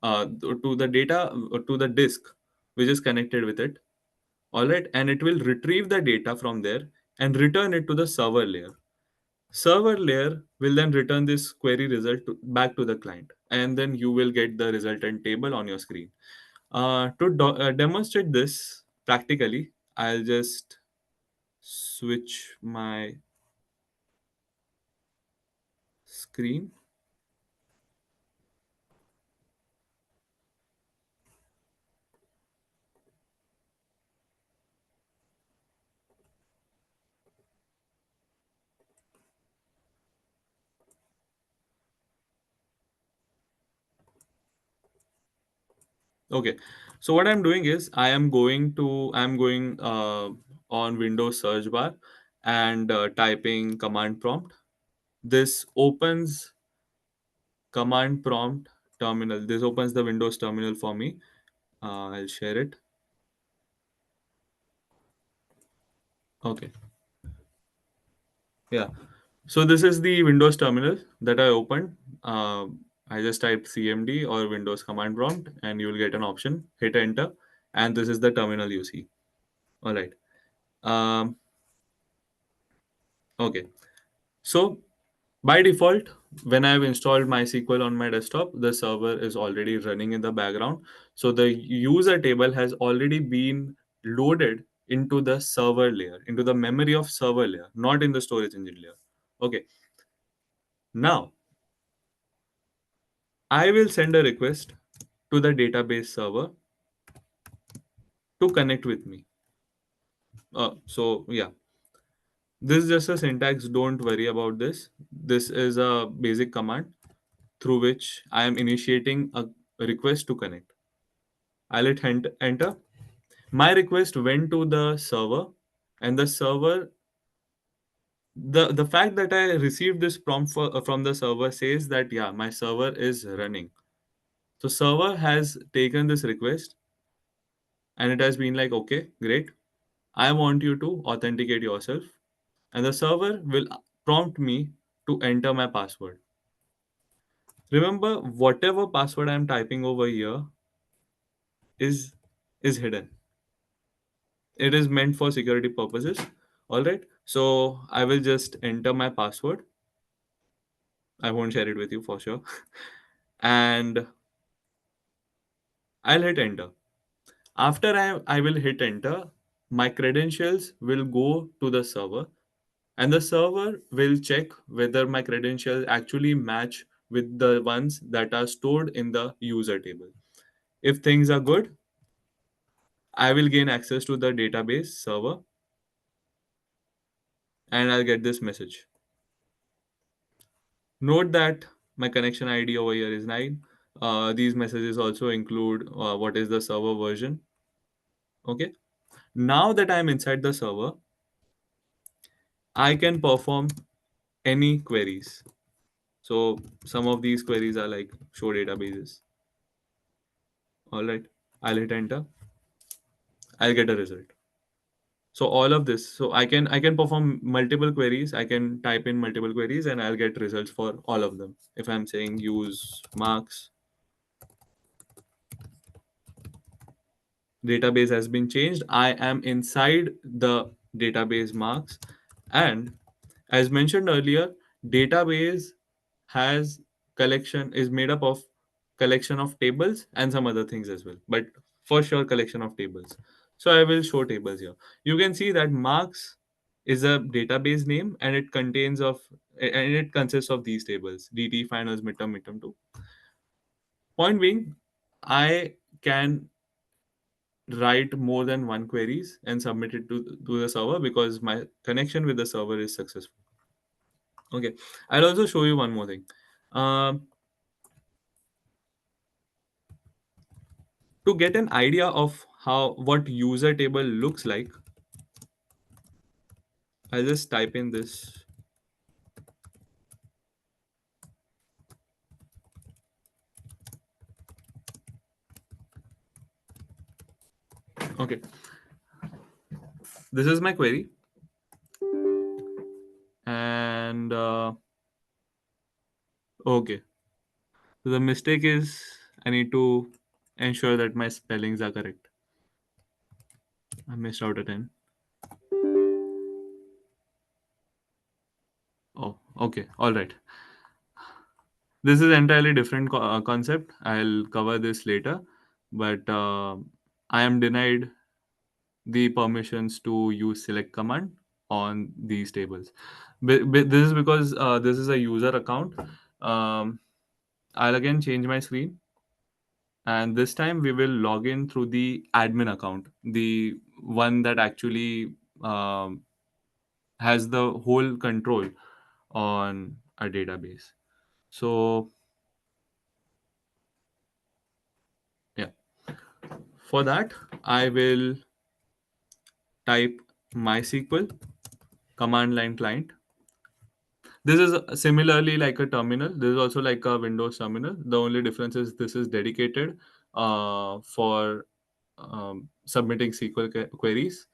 to the disk which is connected with it. All right, and it will retrieve the data from there and return it to the server layer. Server layer will then return this query result back to the client, and then you will get the resultant table on your screen. To demonstrate this practically, I'll just switch my screen. Okay, so what I'm doing is I'm going on Windows search bar and typing command prompt. This opens command prompt terminal. This opens the Windows terminal for me. I'll share it. Okay, yeah. So this is the Windows terminal that I opened. I just typed CMD or Windows command prompt, and you will get an option. Hit enter, and this is the terminal you see. All right. Um, okay. So by default, when I've installed MySQL on my desktop, the server is already running in the background. So the user table has already been loaded into the server layer, into the memory of server layer, not in the storage engine layer. Okay. Now I will send a request to the database server to connect with me. So yeah, this is just a syntax. Don't worry about this. This is a basic command through which I am initiating a request to connect. I'll hit enter. My request went to the server, and the server, the fact that I received this prompt from the server says that yeah, my server is running. So server has taken this request and it has been like, okay, great. I want you to authenticate yourself, and the server will prompt me to enter my password. Remember, whatever password I'm typing over here is is hidden. It is meant for security purposes. All right. So I will just enter my password. I won't share it with you for sure. And I'll hit enter. After I will hit enter, my credentials will go to the server, and the server will check whether my credentials actually match with the ones that are stored in the user table. If things are good, I will gain access to the database server and I'll get this message. Note that my connection ID over here is 9. These messages also include what is the server version. Okay. Now that I'm inside the server, I can perform any queries. So some of these queries are like show databases. All right. I'll hit enter. I'll get a result. So all of this, so I can perform multiple queries. I can type in multiple queries and I'll get results for all of them. If I'm saying use marks, database has been changed. I am inside the database marks, and as mentioned earlier, database has collection is made up of collection of tables and some other things as well, but for sure collection of tables. So I will show tables here. You can see that marks is a database name, and it consists of these tables: DT, finals, midterm, midterm 2. Point being, I can write more than one queries and submit it to the server because my connection with the server is successful. Okay, I'll also show you one more thing. Um, to get an idea of how what user table looks like, I'll just type in this. Okay, this is my query, and okay, so the mistake is I need to ensure that my spellings are correct. I missed out a 10. Oh, okay, all right. This is entirely different concept. I'll cover this later, but I am denied the permissions to use select command on these tables. This is because this is a user account. Um, I'll again change my screen, and this time we will log in through the admin account, the one that actually has the whole control on a database. So yeah, for that I will type MySQL command line client. This is similarly like a terminal. This is also like a Windows terminal. The only difference is this is dedicated for submitting SQL queries.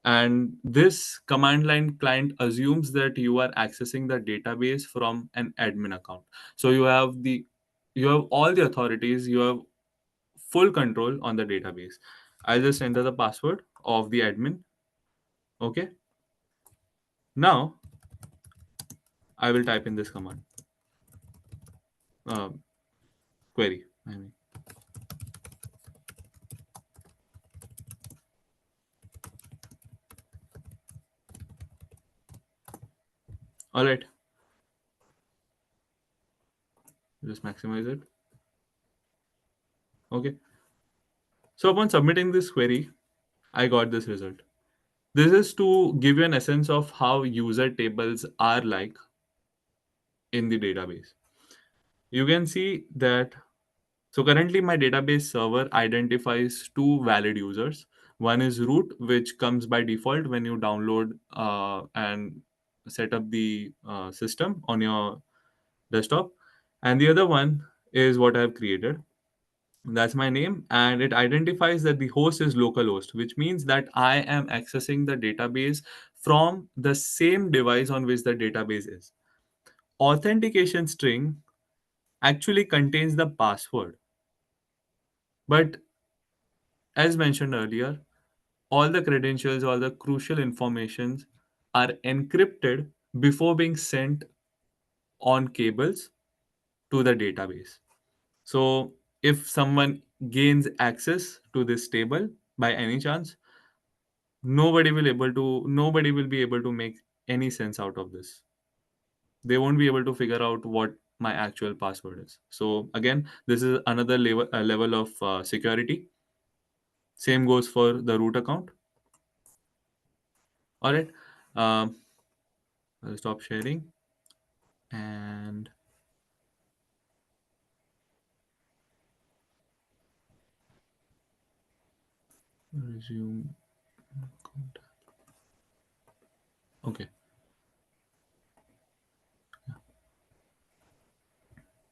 And this command line client assumes that you are accessing the database from an admin account. So you have all the authorities. You have full control on the database. I'll just enter the password of the admin. Okay. Now I will type in this command. Uh, Query. I mean, all right. Just maximize it. Okay. So upon submitting this query, I got this result. This is to give you an essence of how user tables are like in the database. You can see that. So currently, my database server identifies two valid users. One is root, which comes by default when you download and set up the system on your desktop, and the other one is what I've created. That's my name, and it identifies that the host is localhost, which means that I am accessing the database from the same device on which the database is. Authentication string actually contains the password, but as mentioned earlier, all the credentials, all the crucial informations are encrypted before being sent on cables to the database. So if someone gains access to this table by any chance, nobody will be able to make any sense out of this. They won't be able to figure out what my actual password is. So again, this is another level of security. Same goes for the root account. All right. um, I'll stop sharing and resume. Okay,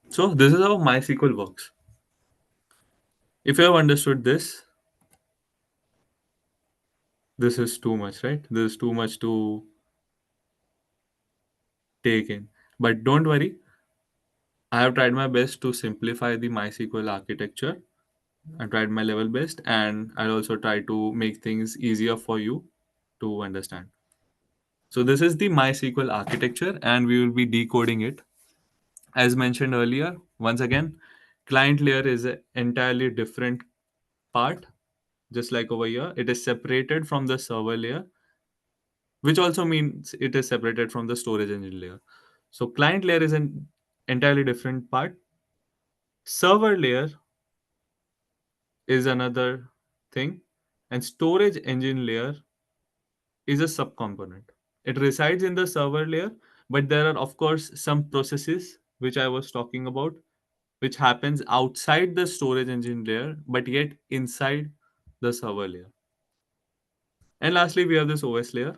so this is how MySQL works. If you have understood this, this is too much, right? This is too much to take in. But don't worry, I have tried my best to simplify the MySQL architecture. I tried my level best, and I'll also try to make things easier for you to understand. So this is the MySQL architecture, and we will be decoding it. As mentioned earlier, once again, client layer is an entirely different part. just like over here, it is separated from the server layer, which also means it is separated from the storage engine layer. So client layer is an entirely different part. Server layer is another thing, and storage engine layer is a subcomponent. It resides in the server layer, but there are of course some processes which I was talking about, which happens outside the storage engine layer, but yet inside the server layer. And lastly, we have this OS layer,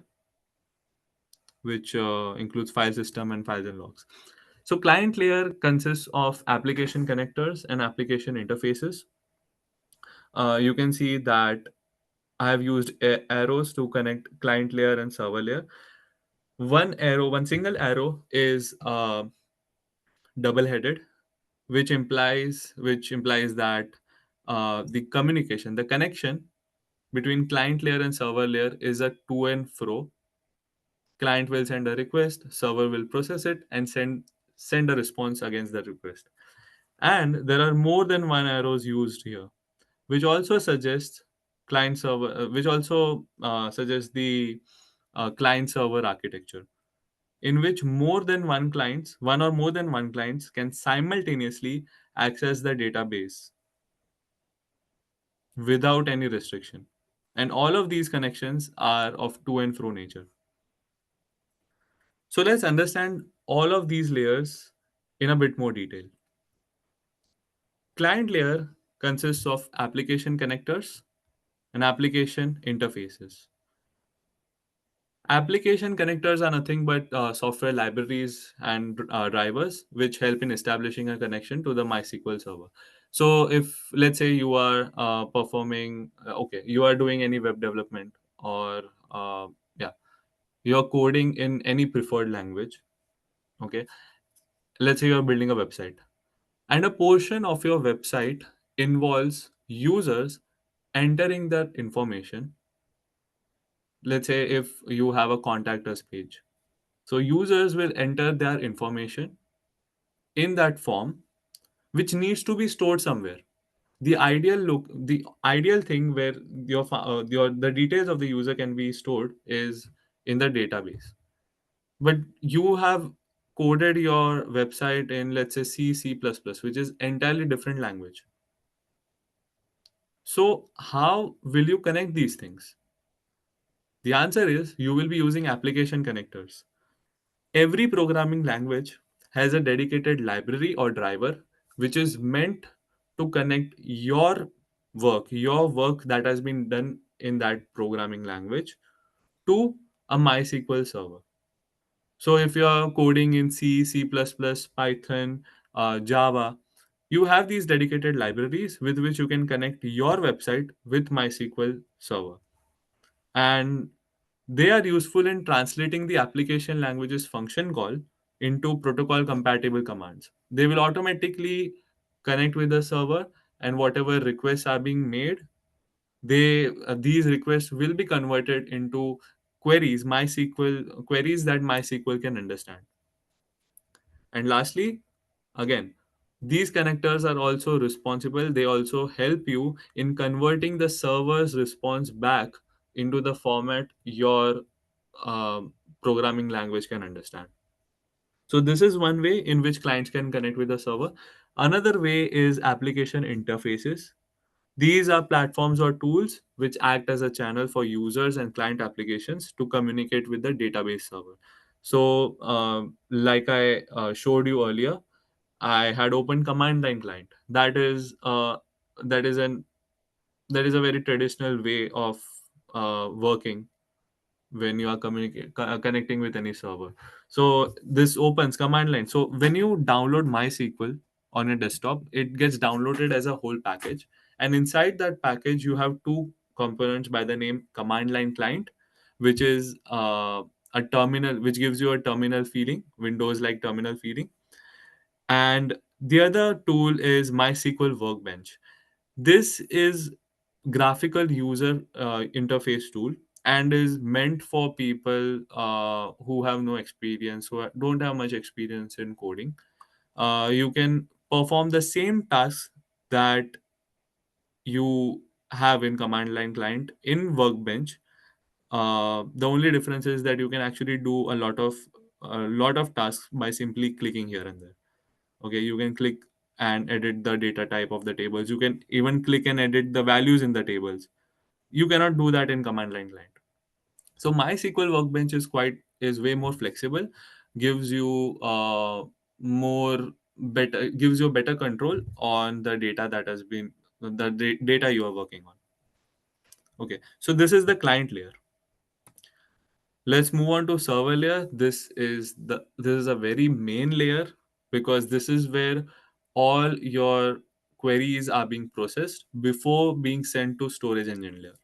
which includes file system and files and logs. So client layer consists of application connectors and application interfaces. You can see that I have used arrows to connect client layer and server layer. One single arrow is double headed, which implies that the communication, the connection between client layer and server layer is a to and fro. Client will send a request, server will process it and send a response against the request. And there are more than one arrows used here, which also suggests the client server architecture, in which one or more than one clients can simultaneously access the database without any restriction. And all of these connections are of to and fro nature. So let's understand all of these layers in a bit more detail. Client layer consists of application connectors and application interfaces. Application connectors are nothing but software libraries and drivers which help in establishing a connection to the MySQL server. So, if let's say you are you are doing any web development, or yeah, you're coding in any preferred language. Okay, let's say you're building a website, and a portion of your website involves users entering that information. Let's say if you have a contact us page, so users will enter their information in that form, which needs to be stored somewhere. The ideal thing where your the details of the user can be stored is in the database. But you have coded your website in, let's say, C++, which is entirely different language. So how will you connect these things? The answer is you will be using application connectors. Every programming language has a dedicated library or driver which is meant to connect your work that has been done in that programming language, to a MySQL server. So if you are coding in C, C++, Python, Java, you have these dedicated libraries with which you can connect your website with MySQL server. And they are useful in translating the application language's function call into protocol compatible commands. They will automatically connect with the server, and whatever requests are being made, these requests will be converted into queries that MySQL can understand. And lastly, again, these connectors are also responsible. They also help you in converting the server's response back into the format your programming language can understand. So, this is one way in which clients can connect with the server. Another way is application interfaces. These are platforms or tools which act as a channel for users and client applications to communicate with the database server. So, like I showed you earlier, I had opened command line client. That is an that is a very traditional way of working when you are connecting with any server. So this opens command line. So when you download MySQL on your desktop, it gets downloaded as a whole package, and inside that package you have two components by the name command line client, which is a terminal, which gives you a terminal feeling, Windows like terminal feeling. And the other tool is MySQL Workbench. This is graphical user interface tool, and is meant for people who have no experience, don't have much experience in coding. You can perform the same tasks that you have in command line client in Workbench. The only difference is that you can actually do a lot of tasks by simply clicking here and there. Okay, you can click and edit the data type of the tables. You can even click and edit the values in the tables. You cannot do that in command line client. So MySQL Workbench is way more flexible, gives you gives you better control on the data that has been the data you are working on. Okay, so this is the client layer. Let's move on to server layer. This is a very main layer because this is where all your queries are being processed before being sent to storage engine layer.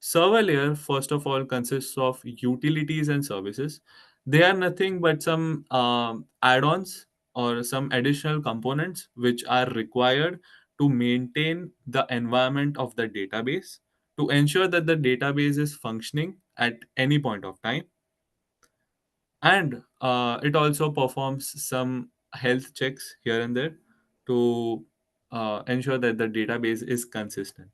Server layer, first of all, consists of utilities and services. They are nothing but some add-ons or some additional components which are required to maintain the environment of the database to ensure that the database is functioning at any point of time, and it also performs some health checks here and there to ensure that the database is consistent.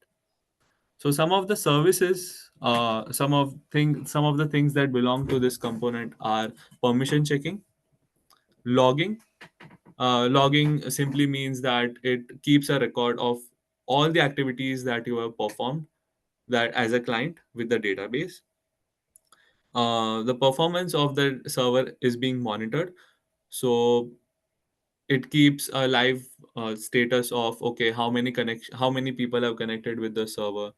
So some of the services, some of the things that belong to this component are permission checking, logging. Logging simply means that it keeps a record of all the activities that you have performed that as a client with the database. The performance of the server is being monitored, so it keeps a live status of, okay, how many people have connected with the server,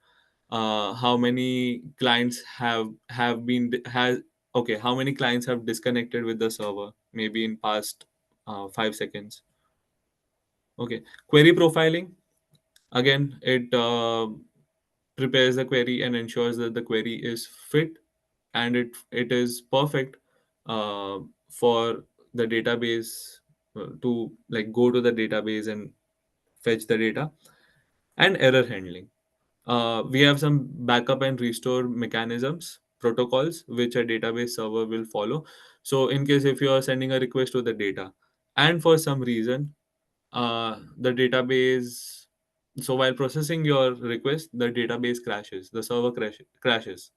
how many clients have been has okay, how many clients have disconnected with the server maybe in past 5 seconds. Okay, query profiling, again, it prepares the query and ensures that the query is fit and it is perfect uh, for the database to like go to the database and fetch the data. And error handling, we have some backup and restore mechanisms protocols which a database server will follow. So in case if you are sending a request to the data and for some reason the database so while processing your request, the database crashes, the crashes.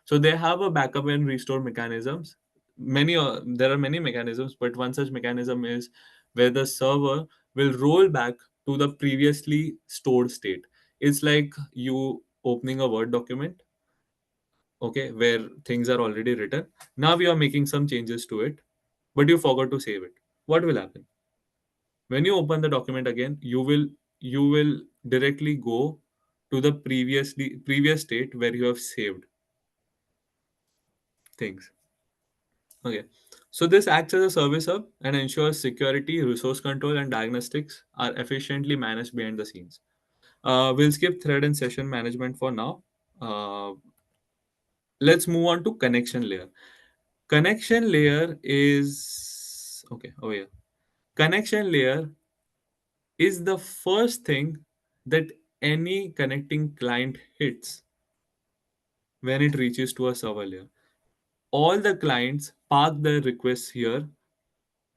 So they have a backup and restore mechanisms. There are many mechanisms, but one such mechanism is where the server will roll back to the previously stored state. It's like you opening a Word document, okay, where things are already written. Now you are making some changes to it, but you forgot to save it. What will happen? When you open the document again, you will directly go to the previous state where you have saved things. Okay. So this acts as a service hub and ensures security, resource control, and diagnostics are efficiently managed behind the scenes. We'll skip thread and session management for now. Uh, let's move on to connection layer. Connection layer is okay. Oh yeah. Connection layer is the first thing that any connecting client hits when it reaches to a server layer. All the clients park their requests here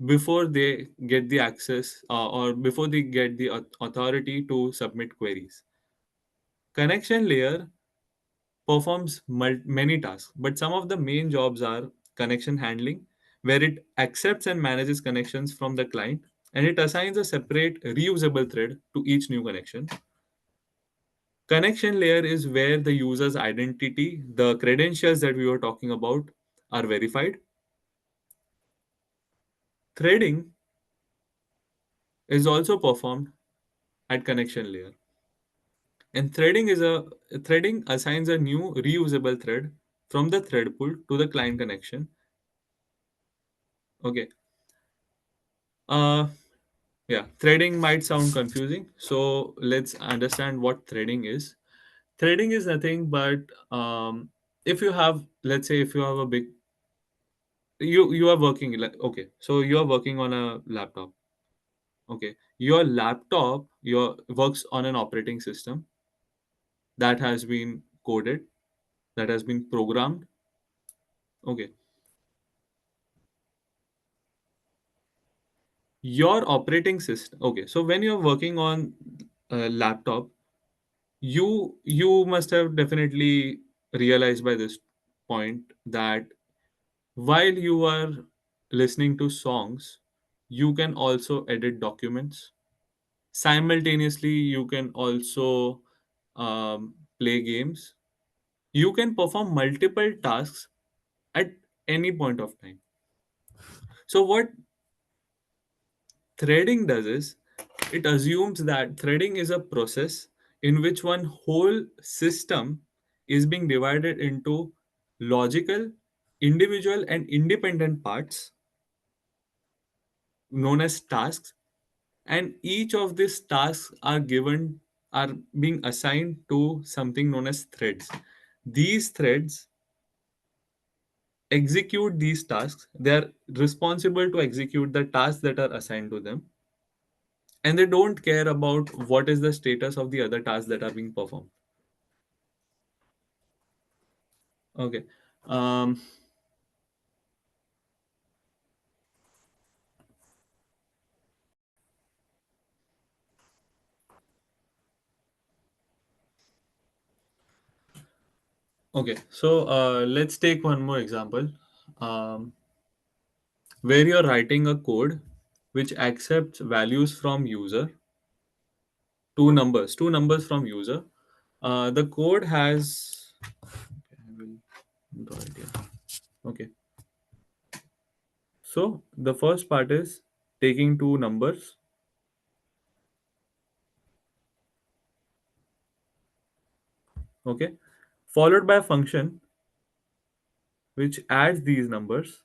before they get the access or before they get the authority to submit queries. Connection layer performs many tasks, but some of the main jobs are connection handling, where it accepts and manages connections from the client and it assigns a separate reusable thread to each new connection. Connection layer is where the user's identity, the credentials that we were talking about, are verified. Threading is also performed at connection layer. And threading assigns a new reusable thread from the thread pool to the client connection. Okay. Uh yeah, threading might sound confusing. So let's understand what threading is. Threading is nothing but if you have, let's say if you have a big you are working like, okay, so you are working on a laptop. Okay. Your laptop your works on an operating system that has been coded, that has been programmed. Okay. Your operating system, okay, so when you're working on a laptop, You must have definitely realized by this point that while you are listening to songs, you can also edit documents. Simultaneously, you can also play games. You can perform multiple tasks at any point of time. So, what threading does is it assumes that threading is a process in which one whole system is being divided into logical, individual, and independent parts known as tasks, and each of these tasks are being assigned to something known as threads. These threads execute these tasks. They are responsible to execute the tasks that are assigned to them, and they don't care about what is the status of the other tasks that are being performed. Okay. um okay, so let's take one more example, um where you're writing a code which accepts values from user, two numbers from user. The code has, okay, I will draw it here. Okay, so the first part is taking two numbers, okay, followed by a function which adds these numbers,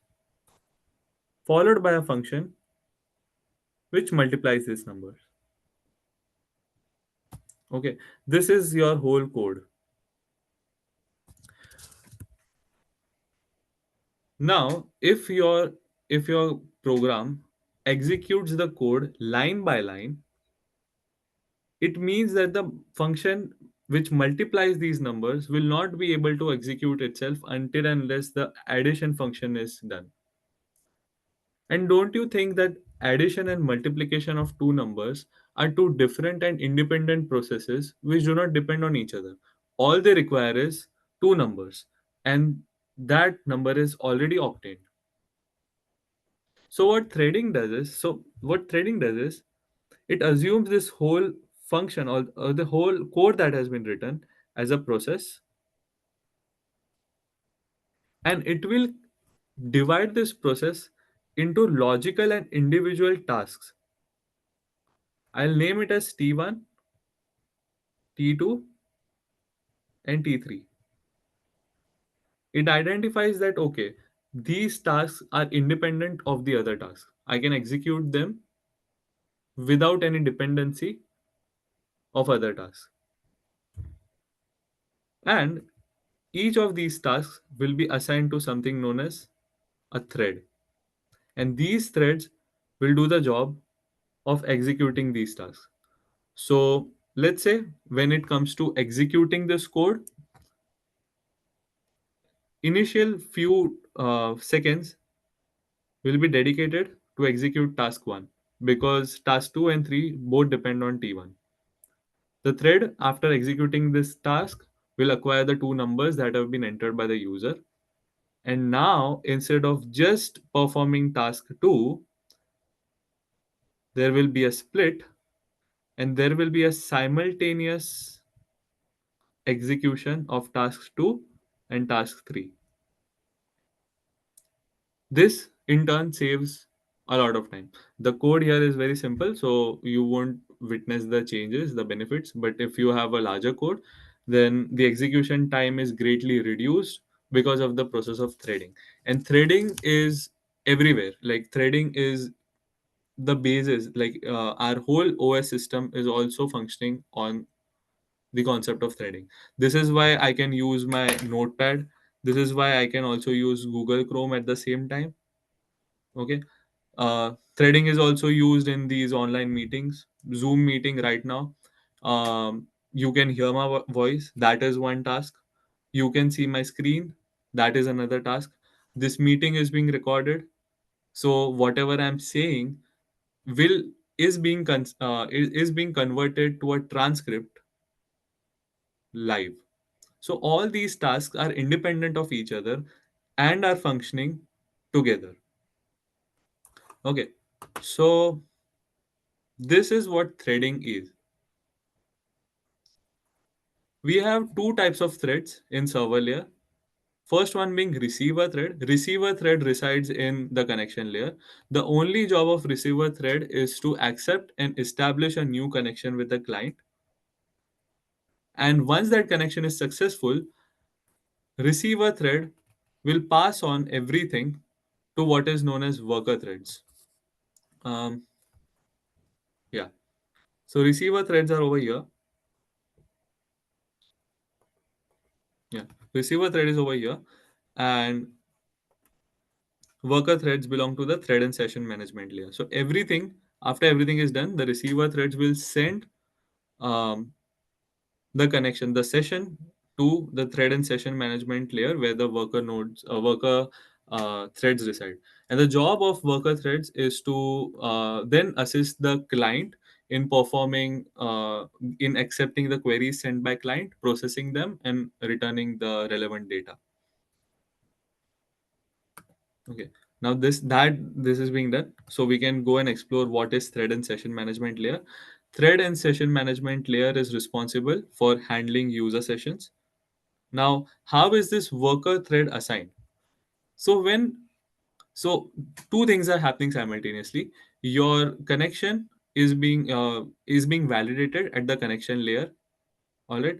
followed by a function which multiplies these numbers. Okay, this is your whole code. Now, if your program executes the code line by line, it means that the function which multiplies these numbers will not be able to execute itself until unless the addition function is done. And don't you think that addition and multiplication of two numbers are two different and independent processes which do not depend on each other? All they require is two numbers, and that number is already obtained. So what threading does is it assumes this whole function, or the whole code that has been written, as a process, and it will divide this process into logical and individual tasks. I'll name it as T1, T2, and T3. It identifies that, okay, these tasks are independent of the other tasks. I can execute them without any dependency of other tasks. And each of these tasks will be assigned to something known as a thread. And these threads will do the job of executing these tasks. So let's say when it comes to executing this code, initial few seconds will be dedicated to execute task 1, because task 2 and 3 both depend on T1. The thread, after executing this task, will acquire the two numbers that have been entered by the user. And now, instead of just performing task 2, there will be a split, and there will be a simultaneous execution of task 2 and task 3. This in turn saves a lot of time. The code here is very simple, so you won't witness the changes, the benefits. But if you have a larger code, then the execution time is greatly reduced because of the process of threading. And threading is everywhere. Like threading is the basis. Like our whole OS system is also functioning on the concept of threading. This is why I can use my notepad. This is why I can also use Google Chrome at the same time. Okay. Threading is also used in these online meetings, Zoom meeting right now. You can hear my voice. That is one task. You can see my screen. That is another task. This meeting is being recorded. So whatever I'm saying will is being converted to a transcript live. So all these tasks are independent of each other and are functioning together. Okay, so this is what threading is. We have two types of threads in server layer. First one being receiver thread. Receiver thread resides in the connection layer. The only job of receiver thread is to accept and establish a new connection with the client. And once that connection is successful, receiver thread will pass on everything to what is known as worker threads. Um, yeah. So receiver threads are over here. Yeah. Receiver thread is over here. And worker threads belong to the thread and session management layer. So after everything is done, the receiver threads will send um, the connection, the session to the thread and session management layer where the worker threads reside. And the job of worker threads is to then assist the client in in accepting the queries sent by client, processing them, and returning the relevant data. Okay. Now this is being done, so we can go and explore what is thread and session management layer. Thread and session management layer is responsible for handling user sessions. Now, how is this worker thread assigned? So when so two things are happening simultaneously. Your connection is being validated at the connection layer. All right,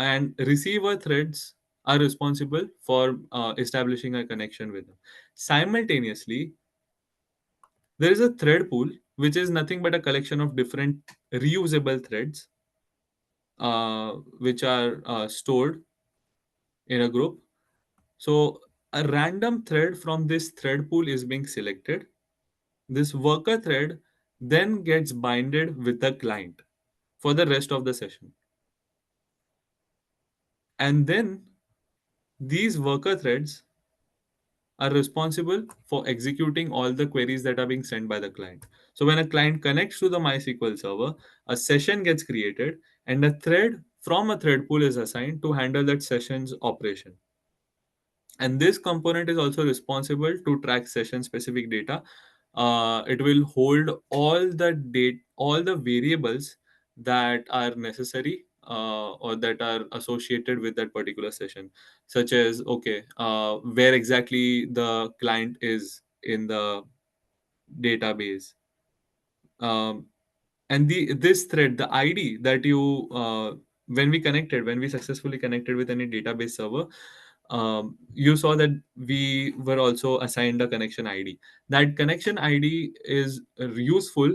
and receiver threads are responsible for establishing a connection with them. Simultaneously, there is a thread pool, which is nothing but a collection of different reusable threads, which are stored in a group. So a random thread from this thread pool is being selected. This worker thread then gets binded with the client for the rest of the session. And then these worker threads are responsible for executing all the queries that are being sent by the client. So when a client connects to the MySQL server, a session gets created and a thread from a thread pool is assigned to handle that session's operation. And this component is also responsible to track session specific data. It will hold all the variables that are necessary or that are associated with that particular session, such as where exactly the client is in the database, um, and the this thread, the id that you when we successfully connected with any database server, you saw that we were also assigned a connection id. That connection id is useful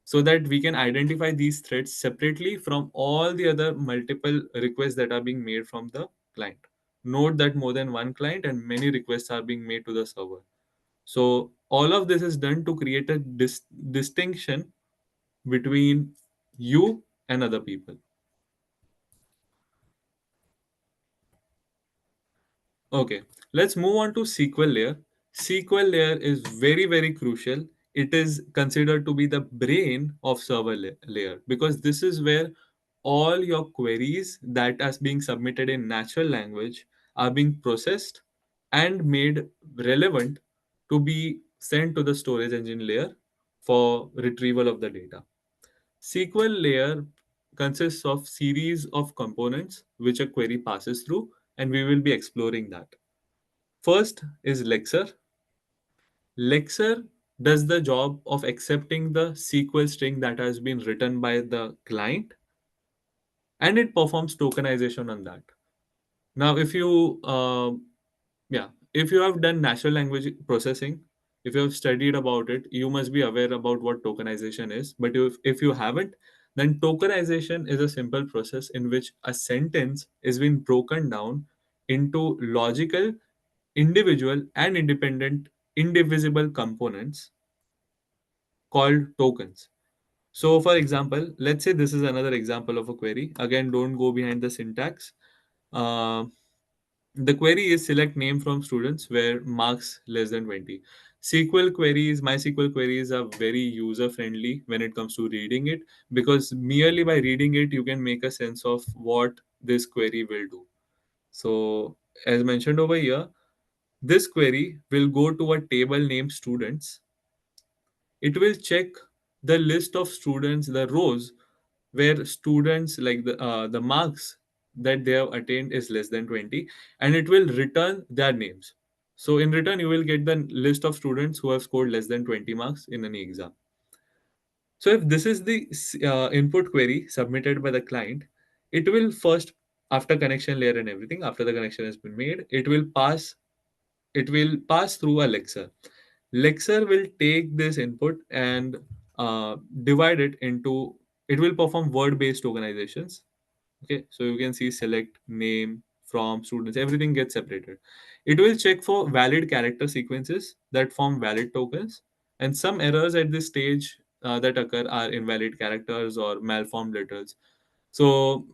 so that we can identify these threads separately from all the other multiple requests that are being made from the client. Note that more than one client and many requests are being made to the server. So all of this is done to create a distinction between you and other people. Okay, let's move on to SQL layer. SQL layer is very, very crucial. It is considered to be the brain of server layer because this is where all your queries that are being submitted in natural language are being processed and made relevant to be sent to the storage engine layer for retrieval of the data. SQL layer consists of series of components which a query passes through, and we will be exploring that. First is Lexer. Lexer does the job of accepting the SQL string that has been written by the client, and it performs tokenization on that. Now, if you have done natural language processing, if you have studied about it, you must be aware about what tokenization is. But if you haven't, then tokenization is a simple process in which a sentence is being broken down into logical, individual, and independent, indivisible components called tokens. So, for example, let's say this is another example of a query. Again, don't go behind the syntax. Uh, the query is select name from students where marks less than 20. MySQL queries are very user friendly when it comes to reading it because merely by reading it, you can make a sense of what this query will do. So, as mentioned over here, this query will go to a table named students. It will check the list of students, the rows where students like the marks that they have attained is less than 20, and it will return their names. So in return you will get the list of students who have scored less than 20 marks in any exam. So if this is the input query submitted by the client, it will first, after connection layer and everything, after the connection has been made, it will pass through a lexer. Lexer will take this input and divide it into, it will perform word based tokenizations. Okay, so you can see select, name, from, students, everything gets separated. It will check for valid character sequences that form valid tokens, and some errors at this stage that occur are invalid characters or malformed letters. So,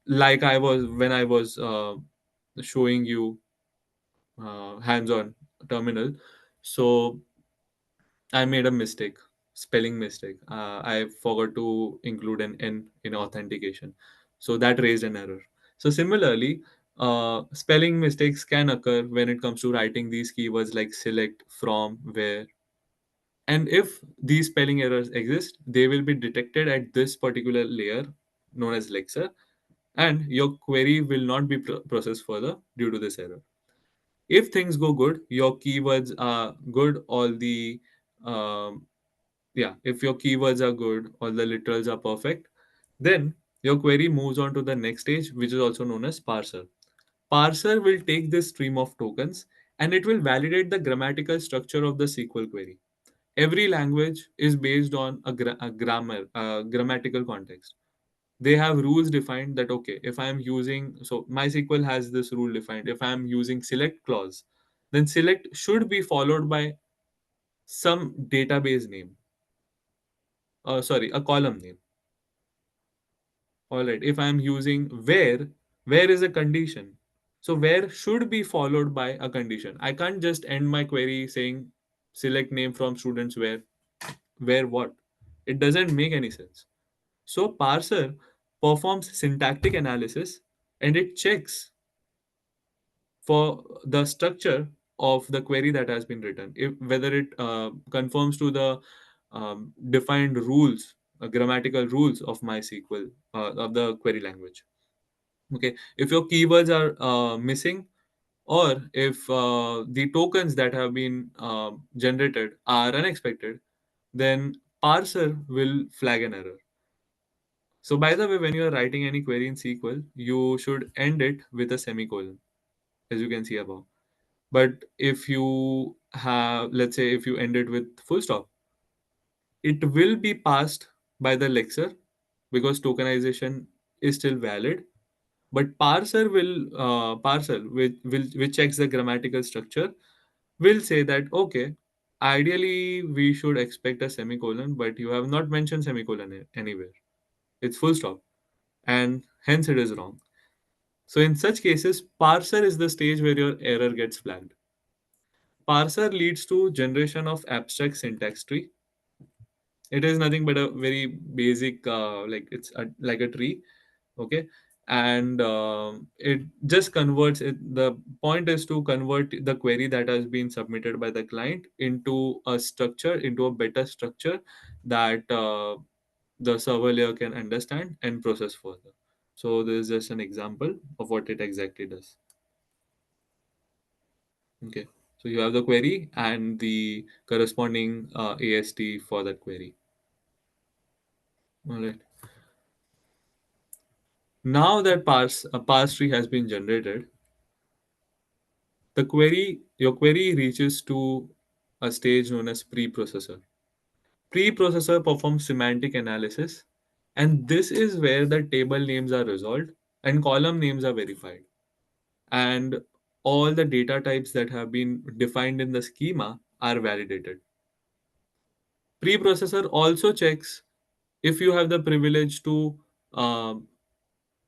like I was when I was showing you hands-on terminal, so I made a mistake, spelling mistake. I forgot to include an N in authentication. So that raised an error. So similarly, spelling mistakes can occur when it comes to writing these keywords like select, from, where. And if these spelling errors exist, they will be detected at this particular layer known as Lexer, and your query will not be processed further due to this error. If things go good, your keywords are good, all the um, yeah, if your keywords are good, all the literals are perfect, then your query moves on to the next stage, which is also known as parser. Parser will take this stream of tokens and it will validate the grammatical structure of the SQL query. Every language is based on a grammar, grammatical context. They have rules defined that, okay, if I am using, so MySQL has this rule defined, if I am using select clause, then select should be followed by some database name, sorry, a column name. All right. If I'm using where is a condition. So where should be followed by a condition. I can't just end my query saying select name from students where what. It doesn't make any sense. So parser performs syntactic analysis and it checks for the structure of the query that has been written, if whether it conforms to the defined rules, grammatical rules of MySQL, of the query language. Okay, if your keywords are missing, or if the tokens that have been generated are unexpected, then parser will flag an error. So by the way, when you are writing any query in SQL, you should end it with a semicolon, as you can see above. But if you have, let's say, if you end it with full stop, it will be passed by the lexer because tokenization is still valid. But parser, which checks the grammatical structure, will say that, okay, ideally we should expect a semicolon, but you have not mentioned semicolon anywhere. It's full stop, and hence it is wrong. So in such cases, parser is the stage where your error gets flagged. Parser leads to generation of abstract syntax tree. It is nothing but a very basic, like it's like a tree. Okay, and it just converts it. The point is to convert the query that has been submitted by the client into a structure, into a better structure that the server layer can understand and process further. So this is just an example of what it exactly does. Okay, so you have the query and the corresponding AST for that query. All right. Now that a parse tree has been generated, your query reaches to a stage known as preprocessor. Preprocessor performs semantic analysis, and this is where the table names are resolved and column names are verified. And all the data types that have been defined in the schema are validated. Preprocessor also checks if you have the privilege to um,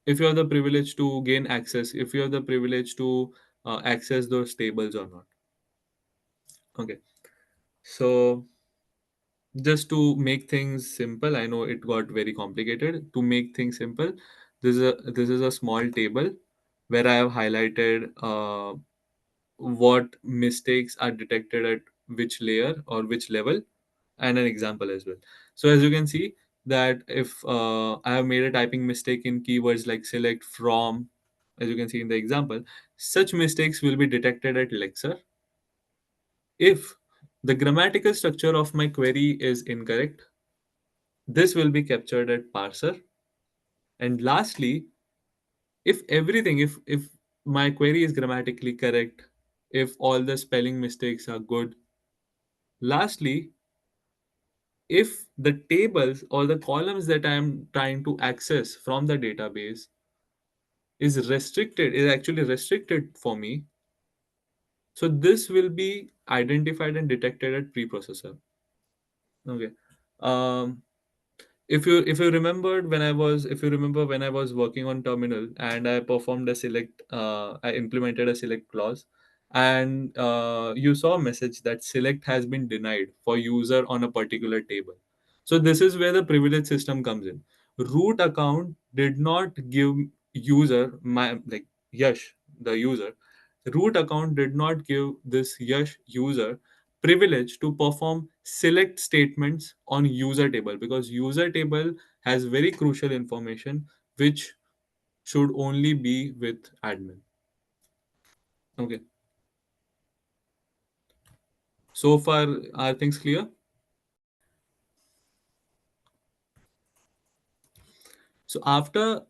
if you have the privilege to gain access, if you have the privilege to access those tables or not. Okay, so just to make things simple, I know it got very complicated. To make things simple, This is a small table where I have highlighted what mistakes are detected at which layer or which level, and an example as well. So as you can see that if I have made a typing mistake in keywords like select, from, as you can see in the example, such mistakes will be detected at Lexer. If the grammatical structure of my query is incorrect, this will be captured at parser. And lastly, if my query is grammatically correct, if all the spelling mistakes are good, lastly, if the tables or the columns that I am trying to access from the database is actually restricted for me, so this will be identified and detected at preprocessor. Okay. um if you remembered when I was if you remember when I was working on terminal and I performed a select, I implemented a select clause, and you saw a message that select has been denied for user on a particular table. So this is where the privilege system comes in. Root account did not give user, my like Yash, the user, root account did not give this Yash user privilege to perform select statements on user table, because user table has very crucial information which should only be with admin. Okay, so far are things clear? So after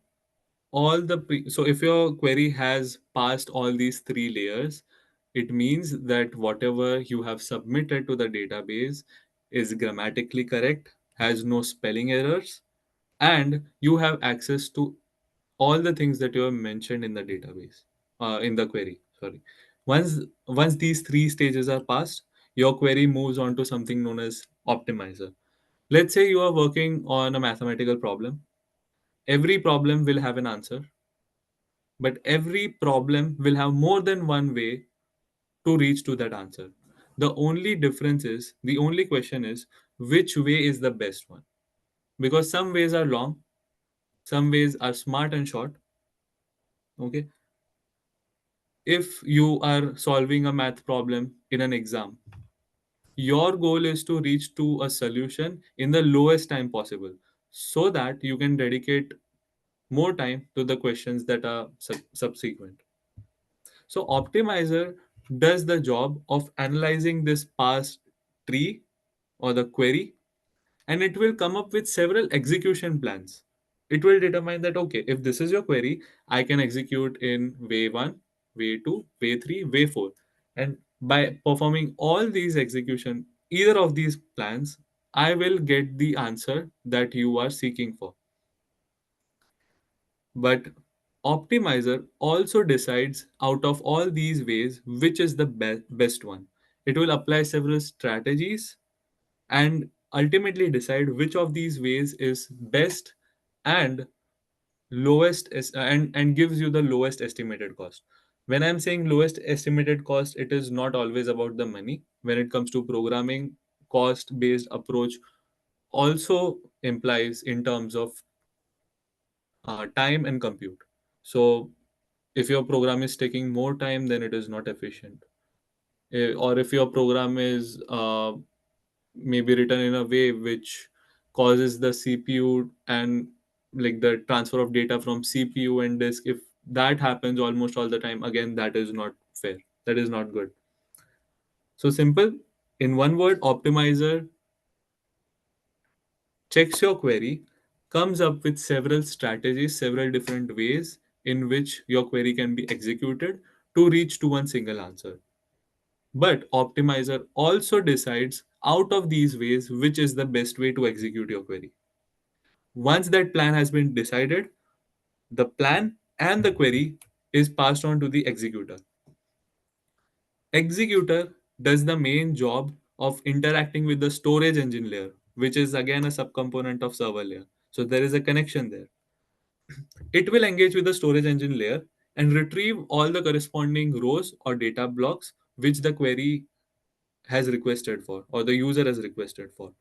so if your query has passed all these three layers, it means that whatever you have submitted to the database is grammatically correct, has no spelling errors, and you have access to all the things that you have mentioned in the database, in the query. Sorry. Once these three stages are passed, your query moves on to something known as optimizer. Let's say you are working on a mathematical problem. Every problem will have an answer, but every problem will have more than one way to reach to that answer. The only question is which way is the best one, because some ways are long, some ways are smart and short. Okay, if you are solving a math problem in an exam, your goal is to reach to a solution in the lowest time possible, so that you can dedicate more time to the questions that are subsequent. So optimizer does the job of analyzing this past tree or the query, and it will come up with several execution plans. It will determine that, okay, if this is your query, I can execute in way 1, way 2, way 3, way 4. And by performing all these execution, either of these plans, I will get the answer that you are seeking for. But optimizer also decides out of all these ways which is the best one. It will apply several strategies and ultimately decide which of these ways is best and and gives you the lowest estimated cost. When I'm saying lowest estimated cost, it is not always about the money. When it comes to programming, cost based approach also implies in terms of time and compute. So if your program is taking more time, then it is not efficient. Or if your program is maybe written in a way which causes the CPU and like the transfer of data from CPU and disk, if that happens almost all the time, again, that is not fair. That is not good. So simple. In one word, optimizer checks your query, comes up with several strategies, several different ways in which your query can be executed to reach to one single answer. But optimizer also decides out of these ways which is the best way to execute your query. Once that plan has been decided, the plan and the query is passed on to the executor. Executor does the main job of interacting with the storage engine layer, which is again a subcomponent of server layer. So there is a connection there. It will engage with the storage engine layer and retrieve all the corresponding rows or data blocks which the query has requested for or the user has requested for.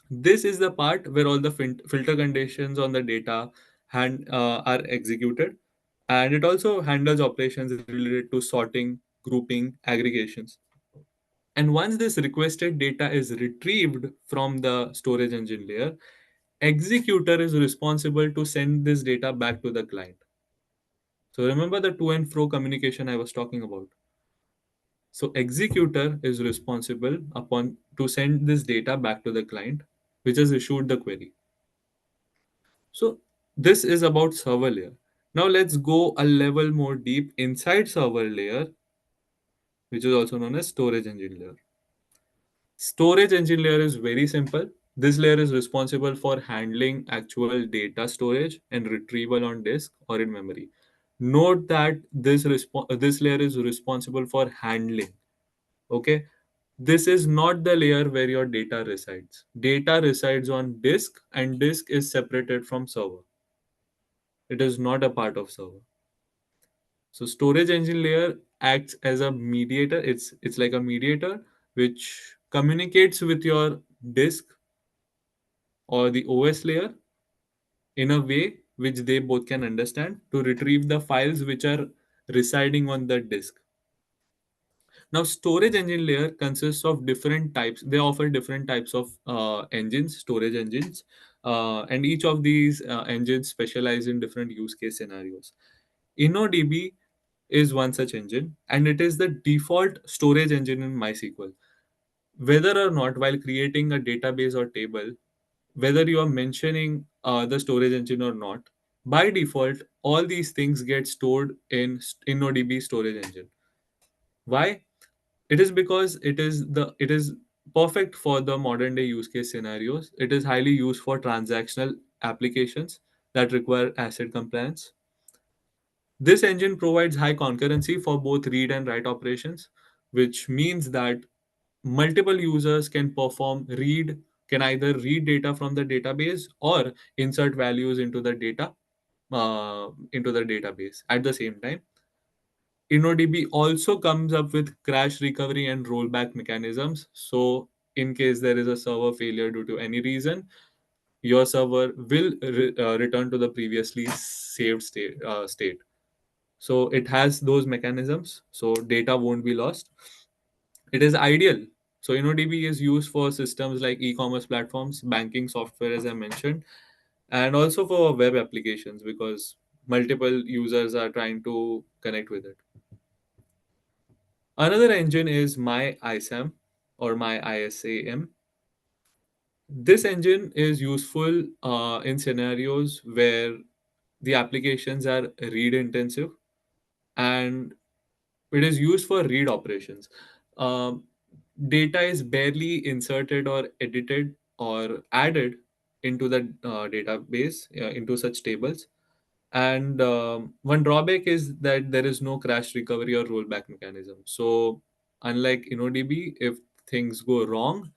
This is the part where all the filter conditions on the data are executed, and it also handles operations related to sorting, grouping, aggregations. And once this requested data is retrieved from the storage engine layer, executor is responsible to send this data back to the client. So remember the to and fro communication I was talking about. So executor is responsible upon to send this data back to the client, which has issued the query. So this is about server layer. Now let's go a level more deep inside server layer, which is also known as storage engine layer. Storage engine layer is very simple. This layer is responsible for handling actual data storage and retrieval on disk or in memory. Note that this layer is responsible for handling. Okay, this is not the layer where your data resides. Data resides on disk, and disk is separated from server. It is not a part of server. So storage engine layer acts as a mediator. It's like a mediator which communicates with your disk or the OS layer in a way which they both can understand to retrieve the files which are residing on the disk. Now, storage engine layer consists of different types. They offer different types of engines, storage engines, and each of these engines specialize in different use case scenarios. InnoDB is one such engine, and it is the default storage engine in MySQL. Whether or not, while creating a database or table, whether you are mentioning the storage engine or not, by default, all these things get stored in InnoDB storage engine. Why? It is because it is perfect for the modern day use case scenarios. It is highly used for transactional applications that require ACID compliance. This engine provides high concurrency for both read and write operations, which means that multiple users can either read data from the database or insert values into the database at the same time. InnoDB also comes up with crash recovery and rollback mechanisms. So, in case there is a server failure due to any reason, your server will return to the previously saved state. So, it has those mechanisms, so data won't be lost. It is ideal. So, InnoDB is used for systems like e commerce platforms, banking software, as I mentioned, and also for web applications because multiple users are trying to connect with it. Another engine is MyISAM or MyISAM. This engine is useful in scenarios where the applications are read intensive and it is used for read operations. Um, Data is barely inserted or edited or added into the database, into such tables. And one drawback is that there is no crash recovery or rollback mechanism. So, unlike InnoDB, if things go wrong,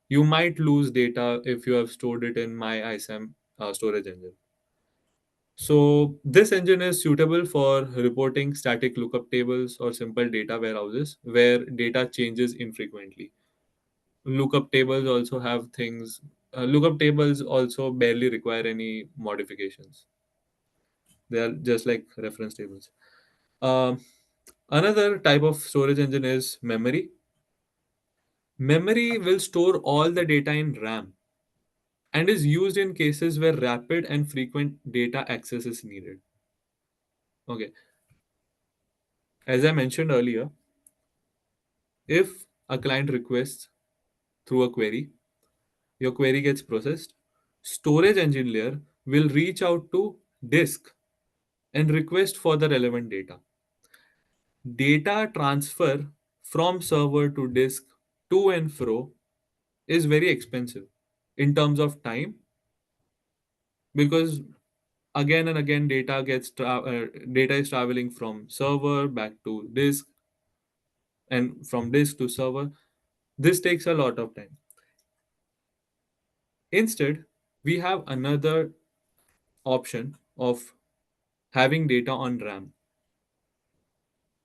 you might lose data if you have stored it in MyISAM storage engine. So, this engine is suitable for reporting static lookup tables or simple data warehouses where data changes infrequently. Lookup tables also barely require any modifications. They are just like reference tables. Um, Another type of storage engine is memory. Memory will store all the data in RAM and is used in cases where rapid and frequent data access is needed. Okay, as I mentioned earlier, if a client requests through a query, your query gets processed, storage engine layer will reach out to disk and request for the relevant data. Data transfer from server to disk to and fro is very expensive in terms of time because again and again data is traveling from server back to disk and from disk to server. This takes a lot of time. Instead, we have another option of having data on RAM.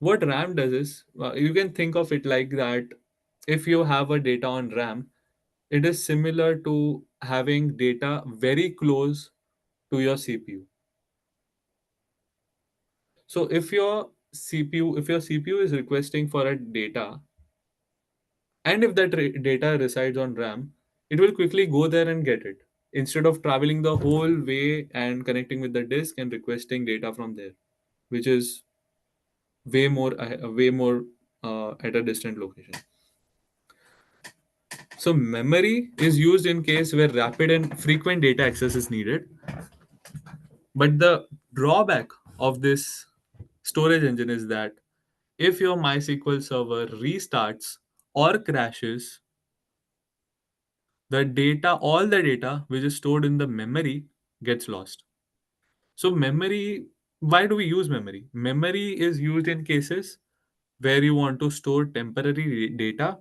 What RAM does is you can think of it like that. If you have a data on RAM, it is similar to having data very close to your CPU. So if your CPU is requesting for a data, and if that data resides on RAM, it will quickly go there and get it instead of traveling the whole way and connecting with the disk and requesting data from there, which is way more at a distant location. So memory is used in case where rapid and frequent data access is needed. But the drawback of this storage engine is that if your MySQL server restarts or crashes, all the data which is stored in the memory gets lost. So memory, why do we use memory? Memory is used in cases where you want to store temporary data,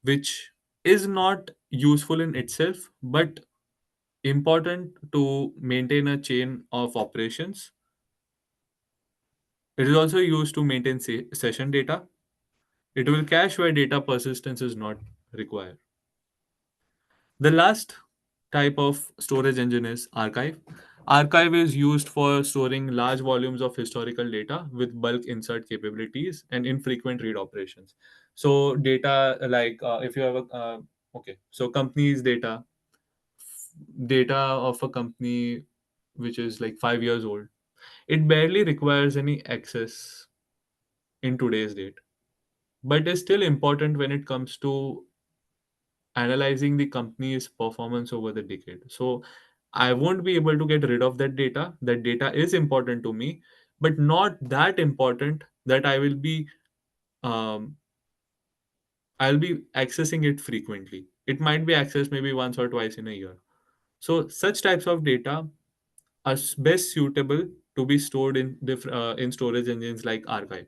which is not useful in itself, but important to maintain a chain of operations. It is also used to maintain session data. It will cache where data persistence is not required. The last type of storage engine is archive. Archive is used for storing large volumes of historical data with bulk insert capabilities and infrequent read operations. So data like if you have a okay, so company's data of a company which is like 5 years old, it barely requires any access in today's date, but is still important when it comes to analyzing the company's performance over the decade. So I won't be able to get rid of that data. That data is important to me, but not that important that um, I'll be accessing it frequently. It might be accessed maybe once or twice in a year. So such types of data are best suitable to be stored in storage engines like Archive.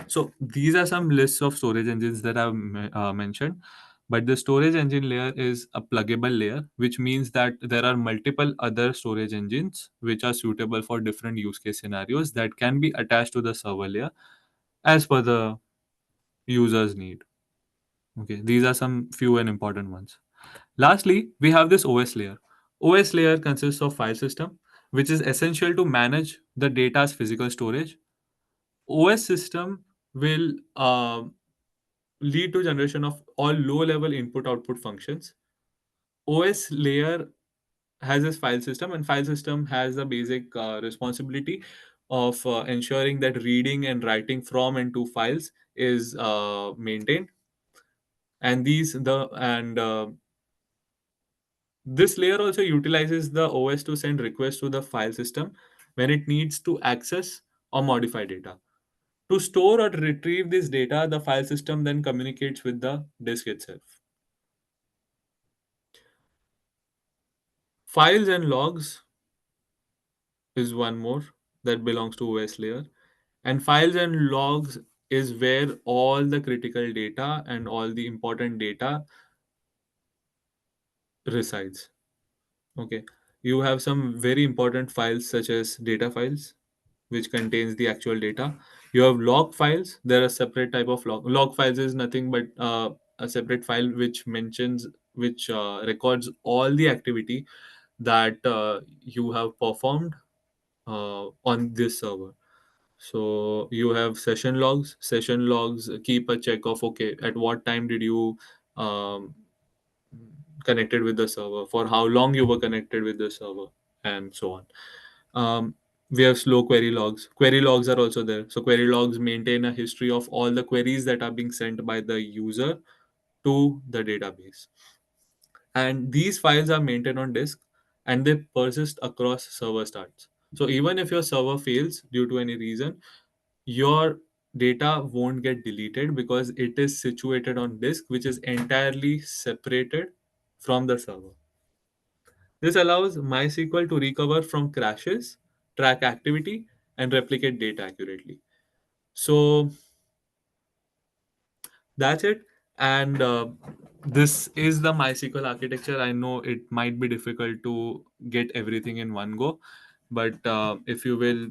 So these are some lists of storage engines that I've mentioned. But the storage engine layer is a pluggable layer, which means that there are multiple other storage engines which are suitable for different use case scenarios that can be attached to the server layer as per the user's need. Okay, these are some few and important ones. Lastly, we have this OS layer. OS layer consists of file system, which is essential to manage the data's physical storage. OS system will lead to generation of all low level input output functions. OS layer has this file system, and file system has the basic responsibility of ensuring that reading and writing from and to files is maintained. And this layer also utilizes the OS to send requests to the file system when it needs to access or modify data. To store or retrieve this data, the file system then communicates with the disk itself. Files and logs is one more that belongs to OS layer. And files and logs is where all the critical data and all the important data resides. Okay. You have some very important files such as data files, which contains the actual data. You have log files. There are separate type of log files is nothing but a separate file which records all the activity that you have performed on this server. So you have session logs. Session logs keep a check of okay, at what time did you um, connected with the server, for how long you were connected with the server, and so on. We have slow query logs. Query logs are also there. So query logs maintain a history of all the queries that are being sent by the user to the database. And these files are maintained on disk and they persist across server starts. So even if your server fails due to any reason, your data won't get deleted because it is situated on disk, which is entirely separated from the server. This allows MySQL to recover from crashes, track activity, and replicate data accurately. So that's it. And this is the MySQL architecture. I know it might be difficult to get everything in one go, but if you will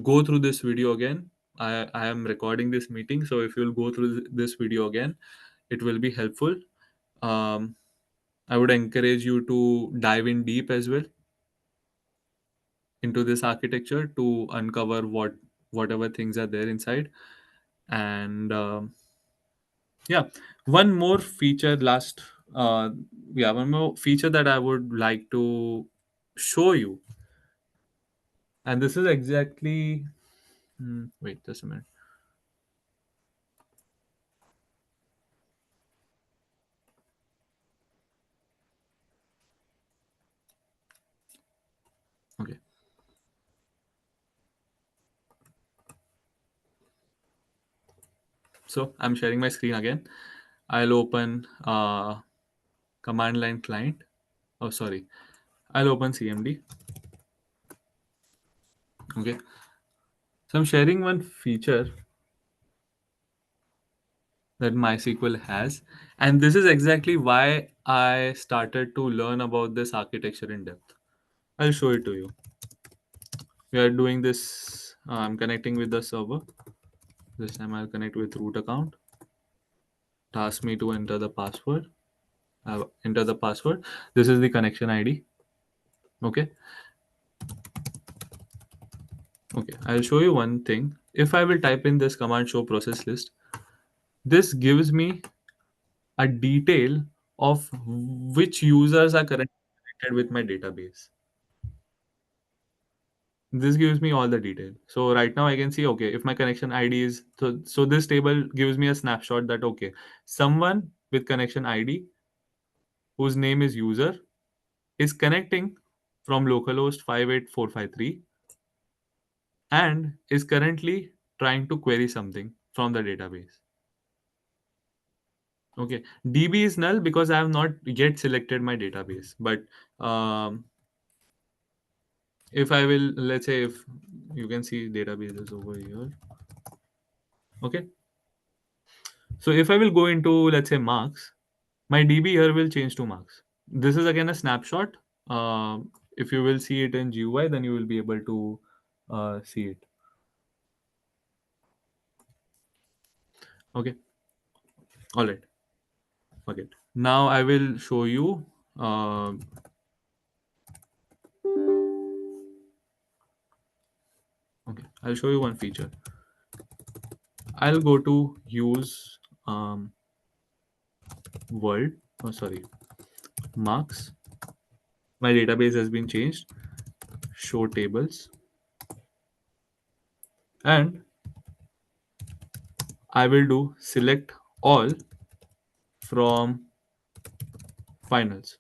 go through this video again, I am recording this meeting. So if you'll go through this video again, it will be helpful. Um, I would encourage you to dive in deep as well into this architecture to uncover what whatever things are there inside. And yeah, one more feature last uh, yeah, one more feature that I would like to show you. And this is exactly wait just a minute. Okay, so I'm sharing my screen again. I'll open command line client. Oh, sorry. I'll open CMD. Okay. So I'm sharing one feature that MySQL has. And this is exactly why I started to learn about this architecture in depth. I'll show it to you. We are doing this. I'm connecting with the server. This time I'll connect with root account. Task me to enter the password. Enter the password. This is the connection ID. Okay. Okay. I'll show you one thing. If I will type in this command show process list, this gives me a detail of which users are currently connected with my database. This gives me all the detail. So right now I can see, okay, if my connection ID is, so this table gives me a snapshot that, okay, someone with connection ID whose name is user is connecting from localhost 58453 and is currently trying to query something from the database. Okay, DB is null because I have not yet selected my database. But um, if I will, let's say, if you can see databases over here. Okay, so if I will go into, let's say, marks, my DB here will change to marks. This is again a snapshot. If you will see it in GUI, then you will be able to see it. Okay, all right. Okay. Now I will show you. Uh, okay, I'll show you one feature. I'll go to use world. Oh, sorry, marks. My database has been changed. Show tables, and I will do select all from finals.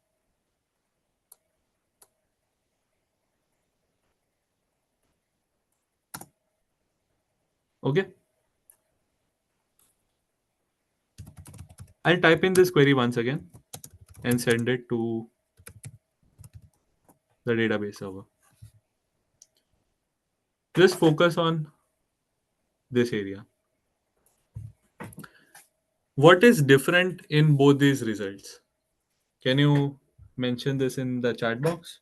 Okay, I'll type in this query once again and send it to the database server. Just focus on this area. What is different in both these results? Can you mention this in the chat box?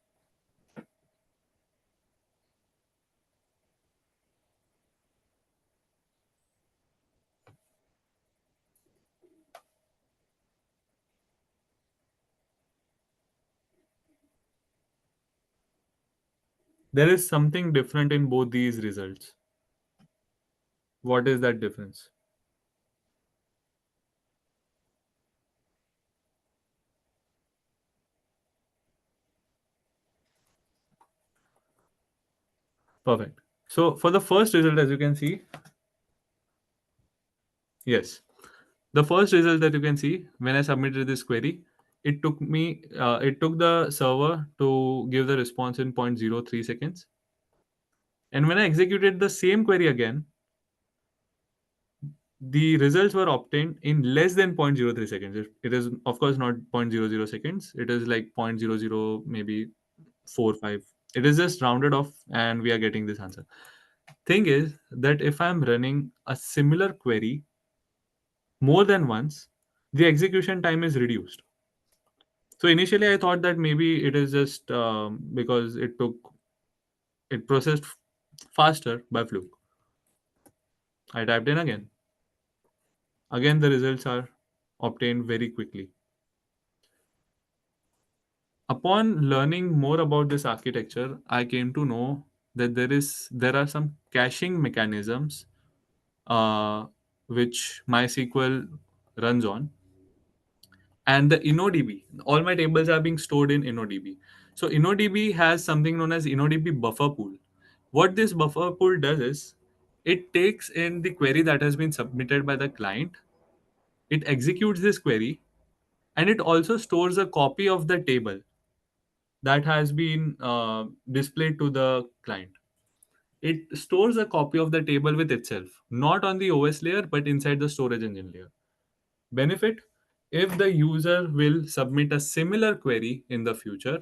There is something different in both these results. What is that difference? Perfect. So for the first result, as you can see, yes, the first result that you can see when I submitted this query, it took the server to give the response in 0.03 seconds. And when I executed the same query again, the results were obtained in less than 0.03 seconds. It is, of course, not 0.00 seconds. It is like 0.00, maybe 4 5. It is just rounded off, and we are getting this answer. Thing is that if I'm running a similar query more than once, the execution time is reduced. So initially, I thought that maybe it is just because it processed faster by fluke. I typed in again. Again, the results are obtained very quickly. Upon learning more about this architecture, I came to know that there are some caching mechanisms uh, which MySQL runs on, and the InnoDB. All my tables are being stored in InnoDB. So InnoDB has something known as InnoDB buffer pool. What this buffer pool does is it takes in the query that has been submitted by the client, it executes this query, and it also stores a copy of the table that has been displayed to the client. It stores a copy of the table with itself, not on the OS layer, but inside the storage engine layer. Benefit: if the user will submit a similar query in the future,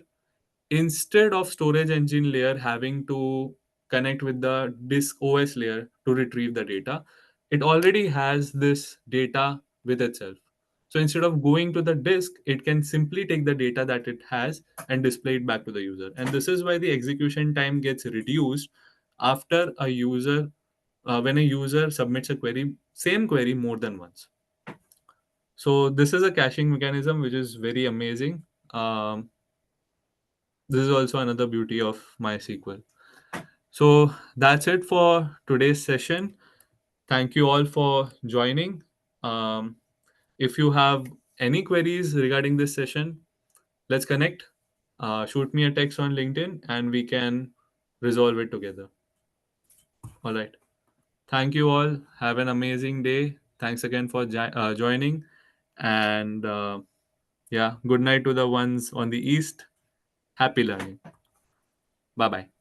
instead of storage engine layer having to connect with the disk OS layer to retrieve the data, it already has this data with itself. So instead of going to the disk, it can simply take the data that it has and display it back to the user. And this is why the execution time gets reduced after a user when a user submits a query, same query, more than once. So this is a caching mechanism which is very amazing. This is also another beauty of MySQL. So that's it for today's session. Thank you all for joining. Um, if you have any queries regarding this session, let's connect. Shoot me a text on LinkedIn and we can resolve it together. All right. Thank you all. Have an amazing day. Thanks again for joining. And yeah, good night to the ones on the east. Happy learning. Bye bye.